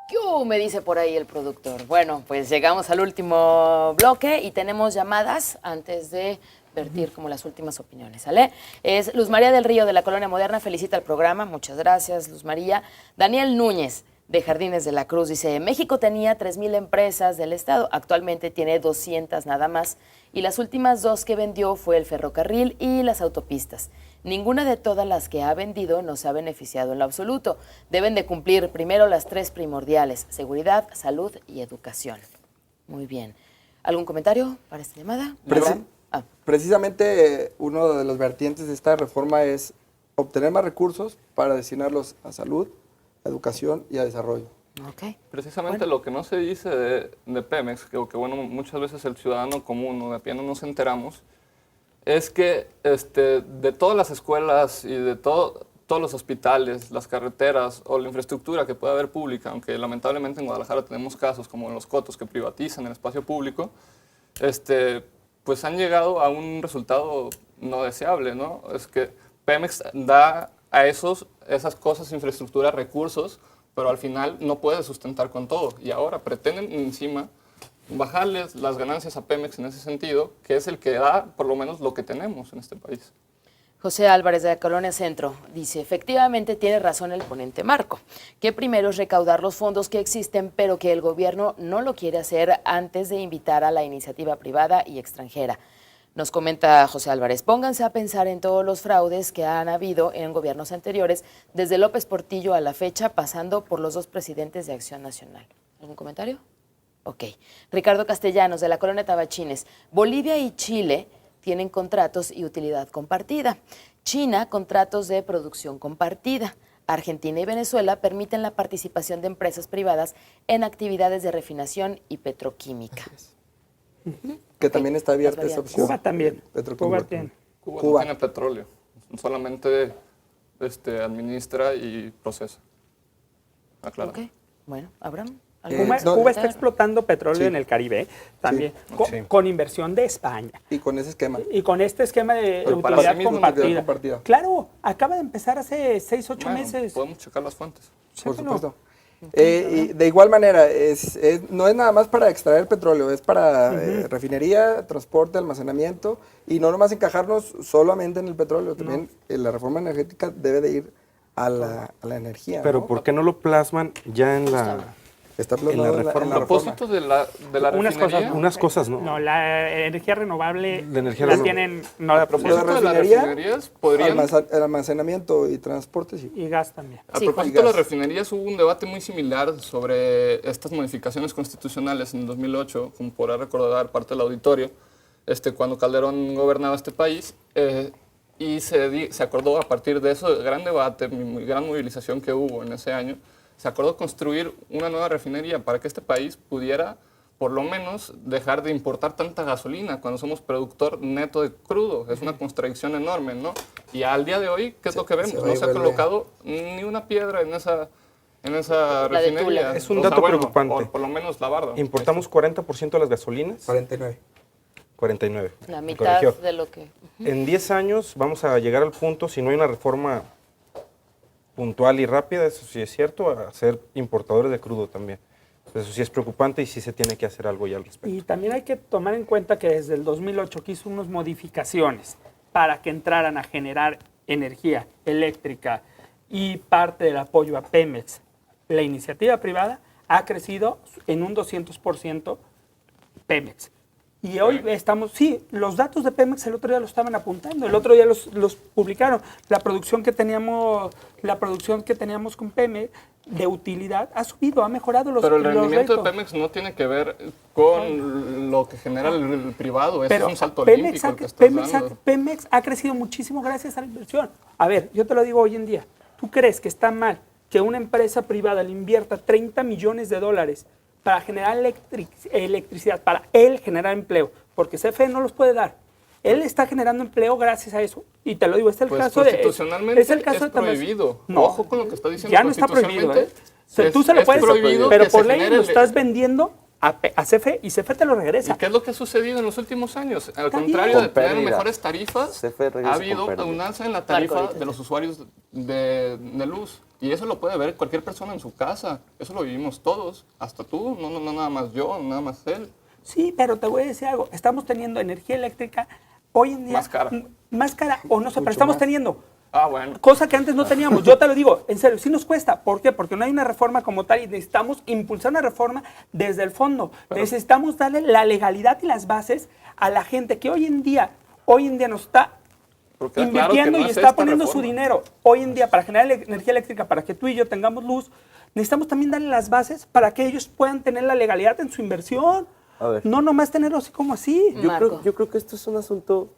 Speaker 2: ¿Qué me dice por ahí el productor? Bueno, pues llegamos al último bloque y tenemos llamadas antes de vertir como las últimas opiniones, ¿sale? Es Luz María del Río de la Colonia Moderna, felicita el programa, muchas gracias, Luz María. Daniel Núñez de Jardines de la Cruz dice, México tenía 3,000 empresas del Estado, actualmente tiene 200 nada más, y las últimas 2 que vendió fue el ferrocarril y las autopistas. Ninguna de todas las que ha vendido nos ha beneficiado en lo absoluto. Deben de cumplir primero las 3 primordiales, seguridad, salud y educación. Muy bien. ¿Algún comentario para esta llamada?
Speaker 4: Precisamente uno de los vertientes de esta reforma es obtener más recursos para destinarlos a salud, a educación y a desarrollo.
Speaker 2: Okay.
Speaker 3: Precisamente lo que no se dice de Pemex, que bueno, muchas veces el ciudadano común o de a pie no nos enteramos, es que de todas las escuelas y de todos los hospitales, las carreteras o la infraestructura que pueda haber pública, aunque lamentablemente en Guadalajara tenemos casos como en Los Cotos que privatizan el espacio público, pues han llegado a un resultado no deseable, ¿no? Es que Pemex da a esas cosas, infraestructura, recursos, pero al final no puede sustentar con todo. Y ahora pretenden encima bajarles las ganancias a Pemex en ese sentido, que es el que da por lo menos lo que tenemos en este país.
Speaker 2: José Álvarez de la Colonia Centro dice, efectivamente tiene razón el ponente Marco, que primero es recaudar los fondos que existen, pero que el gobierno no lo quiere hacer antes de invitar a la iniciativa privada y extranjera. Nos comenta José Álvarez, pónganse a pensar en todos los fraudes que han habido en gobiernos anteriores, desde López Portillo a la fecha, pasando por los 2 presidentes de Acción Nacional. ¿Algún comentario? Ok. Ricardo Castellanos, de la Colonia Tabachines, Bolivia y Chile tienen contratos y utilidad compartida. China, contratos de producción compartida. Argentina y Venezuela permiten la participación de empresas privadas en actividades de refinación y petroquímica.
Speaker 4: Que también está abierta esa opción.
Speaker 6: Cuba también. Cuba tiene.
Speaker 3: Cuba no tiene petróleo, solamente administra y procesa. Aclara.
Speaker 2: Ok. Bueno, Abraham.
Speaker 6: Cuba está explotando petróleo en el Caribe también,
Speaker 4: Sí.
Speaker 6: con inversión de España.
Speaker 4: Y con ese esquema.
Speaker 6: Y con este esquema de
Speaker 3: Pero para
Speaker 6: utilidad
Speaker 3: sí mismo,
Speaker 6: compartida.
Speaker 4: compartida.
Speaker 6: Claro, acaba de empezar hace 6, 8 meses.
Speaker 3: Podemos checar las fuentes.
Speaker 4: Por
Speaker 6: Chécalo.
Speaker 4: supuesto. Y de igual manera, no es nada más para extraer petróleo, es para refinería, transporte, almacenamiento, y no nomás encajarnos solamente en el petróleo, también la reforma energética debe de ir a la energía.
Speaker 5: Pero
Speaker 4: ¿no?
Speaker 5: ¿por qué no lo plasman ya en la
Speaker 4: Está plasmado en la
Speaker 3: A
Speaker 4: reforma.
Speaker 3: propósito de la
Speaker 6: Unas
Speaker 3: refinería,
Speaker 6: cosas,
Speaker 5: Unas cosas, ¿no?
Speaker 6: No, la energía renovable
Speaker 5: La energía
Speaker 6: la
Speaker 5: renovable.
Speaker 6: tienen, no la
Speaker 3: a propósito
Speaker 4: La
Speaker 3: de las
Speaker 4: refinería,
Speaker 3: refinerías, podrían...
Speaker 4: El almacenamiento y transporte, sí.
Speaker 6: y gas también.
Speaker 3: A
Speaker 2: Sí,
Speaker 3: propósito de las
Speaker 4: gas.
Speaker 3: refinerías, hubo un debate muy similar sobre estas modificaciones constitucionales en 2008, como podrá recordar parte del auditorio, cuando Calderón gobernaba este país, y se acordó a partir de eso, gran debate, gran movilización que hubo en ese año, se acordó construir una nueva refinería para que este país pudiera, por lo menos, dejar de importar tanta gasolina cuando somos productor neto de crudo. Es una contradicción enorme, ¿no? Y al día de hoy, ¿qué es lo que vemos? No se ha colocado ni una piedra en esa
Speaker 2: La de
Speaker 3: refinería.
Speaker 2: Tula.
Speaker 5: Es un dato preocupante.
Speaker 3: Por lo menos la barda.
Speaker 5: Importamos 40% de las gasolinas.
Speaker 4: 49.
Speaker 5: 49.
Speaker 2: La
Speaker 5: me
Speaker 2: mitad
Speaker 5: corrigió.
Speaker 2: de lo que...
Speaker 5: En 10 años vamos a llegar al punto, si no hay una reforma puntual y rápida, eso sí es cierto, a ser importadores de crudo también. Eso sí es preocupante y sí se tiene que hacer algo ya al respecto.
Speaker 6: Y también hay que tomar en cuenta que desde el 2008 que hizo unas modificaciones para que entraran a generar energía eléctrica y parte del apoyo a Pemex, la iniciativa privada ha crecido en un 200% Pemex. Y hoy estamos, sí, los datos de Pemex el otro día los estaban apuntando, el otro día los publicaron. La producción que teníamos con Pemex de utilidad ha subido, ha mejorado los
Speaker 3: Pero el rendimiento de
Speaker 6: retos.
Speaker 3: Pemex no tiene que ver con lo que genera el privado, es
Speaker 6: Pero
Speaker 3: un salto
Speaker 6: Pemex
Speaker 3: olímpico el que estás dando.
Speaker 6: Pemex ha crecido muchísimo gracias a la inversión. A ver, yo te lo digo hoy en día. ¿Tú crees que está mal que una empresa privada le invierta $30 millones para generar electricidad, para él generar empleo? Porque CFE no los puede dar. Él está generando empleo gracias a eso. Y te lo digo, este es el
Speaker 3: Pues
Speaker 6: caso de...
Speaker 3: constitucionalmente
Speaker 6: es el caso de Tamaulipas.
Speaker 3: prohibido.
Speaker 6: No.
Speaker 3: Ojo con lo que está diciendo
Speaker 6: Ya no está prohibido,
Speaker 3: constitucionalmente.
Speaker 6: O sea, tú se lo puedes,
Speaker 3: prohibido
Speaker 6: pero
Speaker 3: que
Speaker 6: por
Speaker 3: se
Speaker 6: ley
Speaker 3: genere
Speaker 6: lo estás vendiendo a CFE y CFE te lo regresa.
Speaker 3: ¿Y qué es lo que ha sucedido en los últimos años? Al
Speaker 6: Está
Speaker 3: contrario de
Speaker 7: bien.
Speaker 3: tener
Speaker 7: Con pérdida.
Speaker 3: mejores tarifas,
Speaker 7: CFE regresa
Speaker 3: ha
Speaker 7: con
Speaker 3: habido
Speaker 7: pérdida.
Speaker 3: un alza en la
Speaker 2: Marco,
Speaker 3: tarifa
Speaker 2: ahorita
Speaker 3: de los usuarios de luz. Y eso lo puede ver cualquier persona en su casa. Eso lo vivimos todos. Hasta tú, no nada más yo, nada más él.
Speaker 6: Sí, pero te voy a decir algo. Estamos teniendo energía eléctrica hoy en día.
Speaker 3: Más cara.
Speaker 6: Más cara, o no sé, pero
Speaker 4: Mucho
Speaker 6: estamos
Speaker 4: más.
Speaker 6: teniendo.
Speaker 3: Ah, bueno.
Speaker 6: Cosa que antes no teníamos. Yo te lo digo, en serio, sí nos cuesta. ¿Por qué? Porque no hay una reforma como tal y necesitamos impulsar una reforma desde el fondo. Necesitamos darle la legalidad y las bases a la gente que hoy en día nos está
Speaker 3: Pero queda claro que
Speaker 6: invirtiendo
Speaker 3: no
Speaker 6: y
Speaker 3: es
Speaker 6: está
Speaker 3: esta
Speaker 6: poniendo su
Speaker 3: reforma.
Speaker 6: dinero. Hoy en día, para generar energía eléctrica, para que tú y yo tengamos luz, necesitamos también darle las bases para que ellos puedan tener la legalidad en su inversión.
Speaker 7: A ver.
Speaker 6: No nomás tenerlo así como así.
Speaker 2: Marco.
Speaker 7: Yo creo que esto es un asunto,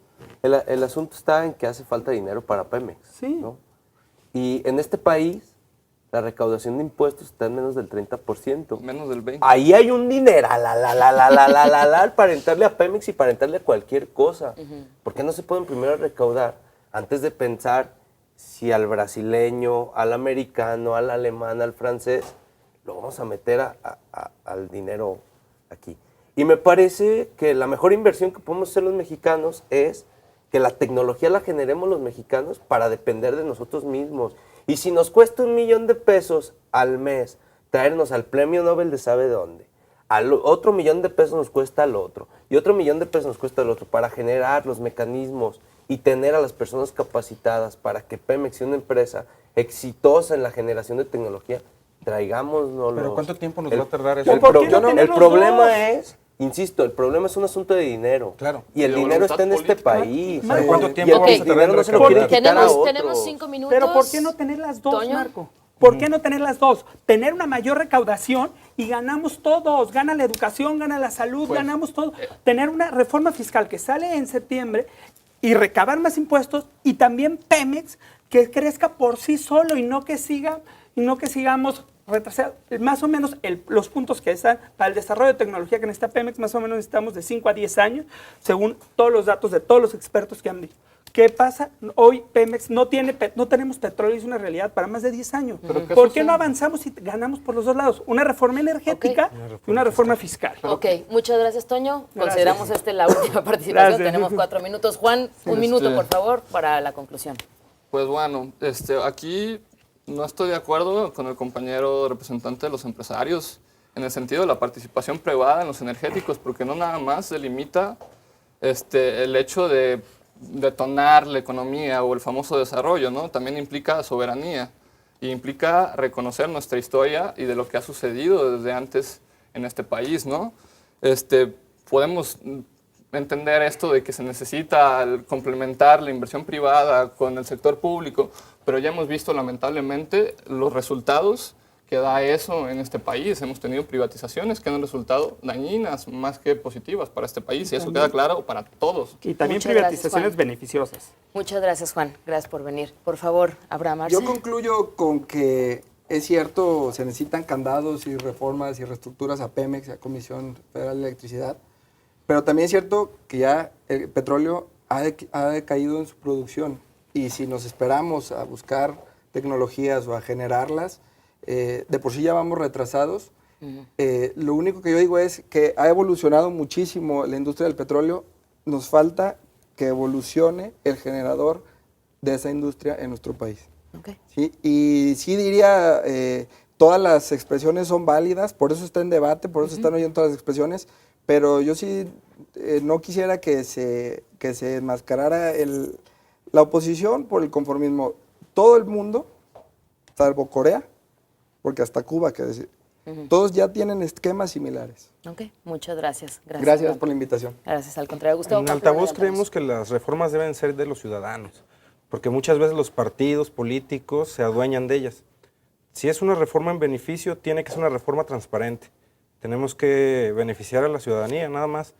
Speaker 7: el asunto está en que hace falta dinero para Pemex.
Speaker 6: Sí.
Speaker 7: ¿no? Y en este país, la recaudación de impuestos está en menos del 30%.
Speaker 3: Menos del 20%.
Speaker 7: Ahí hay un dineral para entrarle a Pemex y para entrarle a cualquier cosa. ¿Por qué no se pueden primero recaudar antes de pensar si al brasileño, al americano, al alemán, al francés, lo vamos a meter al dinero aquí? Y me parece que la mejor inversión que podemos hacer los mexicanos es que la tecnología la generemos los mexicanos para depender de nosotros mismos. Y si nos cuesta $1,000,000 al mes traernos al premio Nobel de sabe dónde, otro $1,000,000 nos cuesta al otro, y otro $1,000,000 nos cuesta al otro, para generar los mecanismos y tener a las personas capacitadas para que Pemex sea una empresa exitosa en la generación de tecnología, traigámonos.
Speaker 5: Pero ¿cuánto tiempo nos va a tardar eso?
Speaker 6: ¿Por qué no tener
Speaker 7: El
Speaker 6: los
Speaker 7: problema
Speaker 6: dos?
Speaker 7: es, insisto, el problema es un asunto de dinero.
Speaker 5: Claro.
Speaker 7: Y el
Speaker 3: Y de
Speaker 7: dinero
Speaker 3: voluntad
Speaker 7: está en este
Speaker 3: política.
Speaker 7: país.
Speaker 5: ¿Pero cuánto
Speaker 7: Y
Speaker 5: tiempo
Speaker 7: el
Speaker 2: vamos a
Speaker 5: tardar
Speaker 7: dinero
Speaker 5: en
Speaker 7: no se lo
Speaker 5: recaudar?
Speaker 7: quieren quitar a otros.
Speaker 2: Tenemos 5 minutos.
Speaker 6: Pero ¿por qué no tener las dos,
Speaker 2: Toño.
Speaker 6: Marco? ¿Por qué no tener las dos? Tener una mayor recaudación y ganamos todos. Gana la educación, gana la salud,
Speaker 3: Pues,
Speaker 6: ganamos todo. Tener una reforma fiscal que sale en septiembre y recabar más impuestos y también Pemex que crezca por sí solo y no que sigamos retrasados. Más o menos los puntos que están para el desarrollo de tecnología que necesita Pemex, más o menos necesitamos de 5 a 10 años, según todos los datos de todos los expertos que han dicho. ¿Qué pasa? Hoy Pemex no tenemos petróleo, es una realidad para más de 10 años.
Speaker 3: ¿Pero qué
Speaker 6: ¿Por qué
Speaker 3: sucede?
Speaker 6: no avanzamos y ganamos por los dos lados? Una reforma energética y una reforma fiscal.
Speaker 2: Ok, muchas gracias, Toño.
Speaker 6: Gracias.
Speaker 2: Consideramos la última participación.
Speaker 6: Gracias.
Speaker 2: Tenemos 4 minutos. Juan, un minuto, por favor, para la conclusión.
Speaker 3: Pues bueno, aquí no estoy de acuerdo con el compañero representante de los empresarios en el sentido de la participación privada en los energéticos, porque no nada más se limita el hecho de detonar la economía o el famoso desarrollo, ¿no? También implica soberanía y implica reconocer nuestra historia y de lo que ha sucedido desde antes en este país, ¿no? Podemos entender esto de que se necesita complementar la inversión privada con el sector público, pero ya hemos visto lamentablemente los resultados que da eso en este país. Hemos tenido privatizaciones que han resultado dañinas más que positivas para este país y eso queda claro para todos.
Speaker 6: Y también
Speaker 2: Muchas gracias,
Speaker 6: privatizaciones
Speaker 2: Juan.
Speaker 6: beneficiosas.
Speaker 2: Muchas gracias, Juan. Gracias por venir. Por favor, Abraham Arce.
Speaker 4: Yo concluyo con que es cierto, se necesitan candados y reformas y reestructuras a Pemex, a Comisión Federal de Electricidad, pero también es cierto que ya el petróleo ha decaído en su producción y si nos esperamos a buscar tecnologías o a generarlas, de por sí ya vamos retrasados. Lo único que yo digo es que ha evolucionado muchísimo la industria del petróleo, nos falta que evolucione el generador de esa industria en nuestro país.
Speaker 2: Ok.
Speaker 4: ¿Sí? Y sí diría, todas las expresiones son válidas, por eso está en debate, por eso están oyendo todas las expresiones, pero yo sí no quisiera que se enmascarara la oposición por el conformismo. Todo el mundo, salvo Corea, porque hasta Cuba, que decir, todos ya tienen esquemas similares.
Speaker 2: Ok, muchas gracias.
Speaker 4: Gracias
Speaker 2: Abraham.
Speaker 4: por la invitación.
Speaker 2: Gracias, al contrario. Gustavo.
Speaker 5: En
Speaker 2: Pamplona,
Speaker 5: Altavoz
Speaker 2: de
Speaker 5: creemos que las reformas deben ser de los ciudadanos, porque muchas veces los partidos políticos se adueñan de ellas. Si es una reforma en beneficio, tiene que ser una reforma transparente. Tenemos que beneficiar a la ciudadanía, nada más.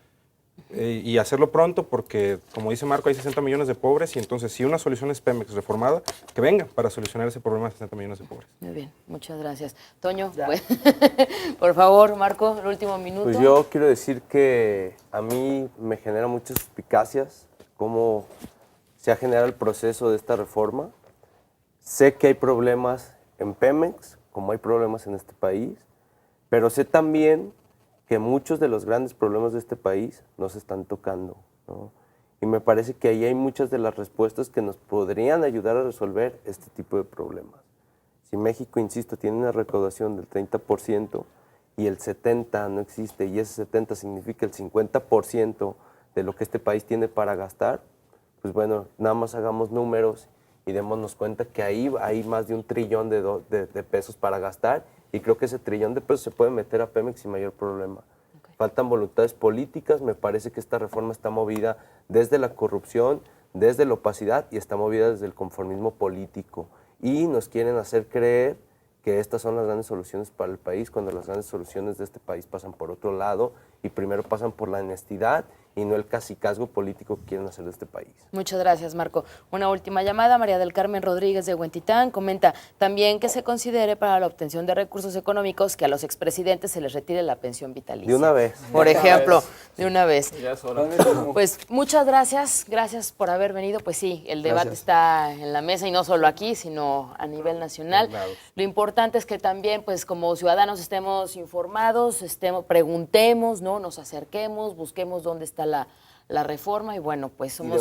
Speaker 5: Y hacerlo pronto porque, como dice Marco, hay 60 millones de pobres y entonces si una solución es Pemex reformada, que venga para solucionar ese problema de 60 millones de pobres.
Speaker 2: Muy bien, muchas gracias. Toño, pues, por favor, Marco, el último minuto.
Speaker 7: Pues yo quiero decir que a mí me genera muchas suspicacias cómo se ha generado el proceso de esta reforma. Sé que hay problemas en Pemex, como hay problemas en este país, pero sé también que muchos de los grandes problemas de este país no se están tocando, ¿no? Y me parece que ahí hay muchas de las respuestas que nos podrían ayudar a resolver este tipo de problemas. Si México, insisto, tiene una recaudación del 30% y el 70% no existe, y ese 70% significa el 50% de lo que este país tiene para gastar, pues bueno, nada más hagamos números y démonos cuenta que ahí hay más de 1 trillón de pesos para gastar, y creo que ese 1 trillón de pesos se puede meter a Pemex sin mayor problema. Okay. Faltan voluntades políticas, me parece que esta reforma está movida desde la corrupción, desde la opacidad, y está movida desde el conformismo político. Y nos quieren hacer creer que estas son las grandes soluciones para el país, cuando las grandes soluciones de este país pasan por otro lado, y primero pasan por la honestidad y no el cacicazgo político que quieren hacer de este país.
Speaker 2: Muchas gracias, Marco. Una última llamada. María del Carmen Rodríguez de Huentitán comenta también que se considere para la obtención de recursos económicos que a los expresidentes se les retire la pensión vitalicia.
Speaker 7: De una vez.
Speaker 2: Por ejemplo, de una vez.
Speaker 3: Ya es hora.
Speaker 2: Pues muchas gracias. Gracias por haber venido. Pues sí, el debate está en la mesa, y no solo aquí, sino a nivel nacional.
Speaker 7: Claro.
Speaker 2: Lo importante es que también, pues como ciudadanos, estemos informados, preguntemos, ¿no? Nos acerquemos, busquemos dónde está la reforma, y bueno, pues somos...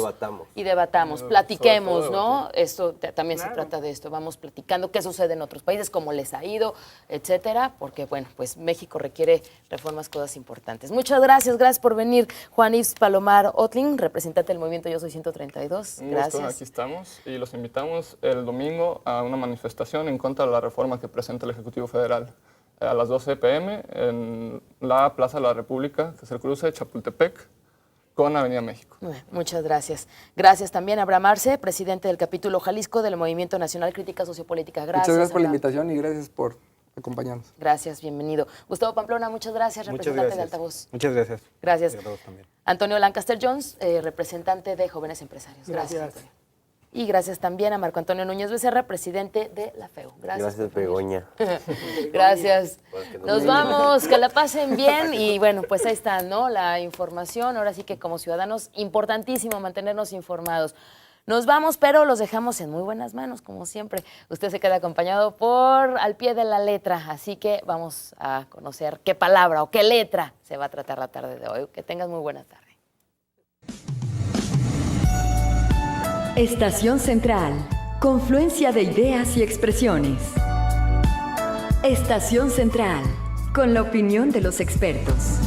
Speaker 2: Y debatamos, platiquemos, ¿no? Esto también se trata de esto, vamos platicando qué sucede en otros países, cómo les ha ido, etcétera, porque bueno, pues México requiere reformas, cosas importantes. Muchas gracias por venir, Juan Yves Palomar Otling, representante del movimiento Yo Soy 132.
Speaker 3: Un
Speaker 2: gracias.
Speaker 3: gusto, aquí estamos, y los invitamos el domingo a una manifestación en contra de la reforma que presenta el Ejecutivo Federal a las 12 p.m. en la Plaza de la República, que es el cruce de Chapultepec con Avenida México.
Speaker 2: Muchas gracias. Gracias también a Abraham Arce, presidente del capítulo Jalisco del Movimiento Nacional Crítica Sociopolítica. Gracias.
Speaker 4: Muchas gracias por la
Speaker 2: Abraham.
Speaker 4: invitación y gracias por acompañarnos.
Speaker 2: Gracias, bienvenido. Gustavo Pamplona, muchas gracias, representante de Altavoz.
Speaker 5: Muchas gracias.
Speaker 2: Gracias.
Speaker 5: Y a todos también.
Speaker 2: Antonio Lancaster Jones, representante de Jóvenes Empresarios. Gracias, Antonio. Y gracias también a Marco Antonio Núñez Becerra, presidente de la FEU.
Speaker 7: Gracias Begoña.
Speaker 2: Gracias. Nos vamos, que la pasen bien, y bueno, pues ahí está, ¿no? La información. Ahora sí que como ciudadanos, importantísimo mantenernos informados. Nos vamos, pero los dejamos en muy buenas manos, como siempre. Usted se queda acompañado por Al Pie de la Letra, así que vamos a conocer qué palabra o qué letra se va a tratar la tarde de hoy. Que tengas muy buena tarde.
Speaker 1: Estación Central. Confluencia de ideas y expresiones. Estación Central. Con la opinión de los expertos.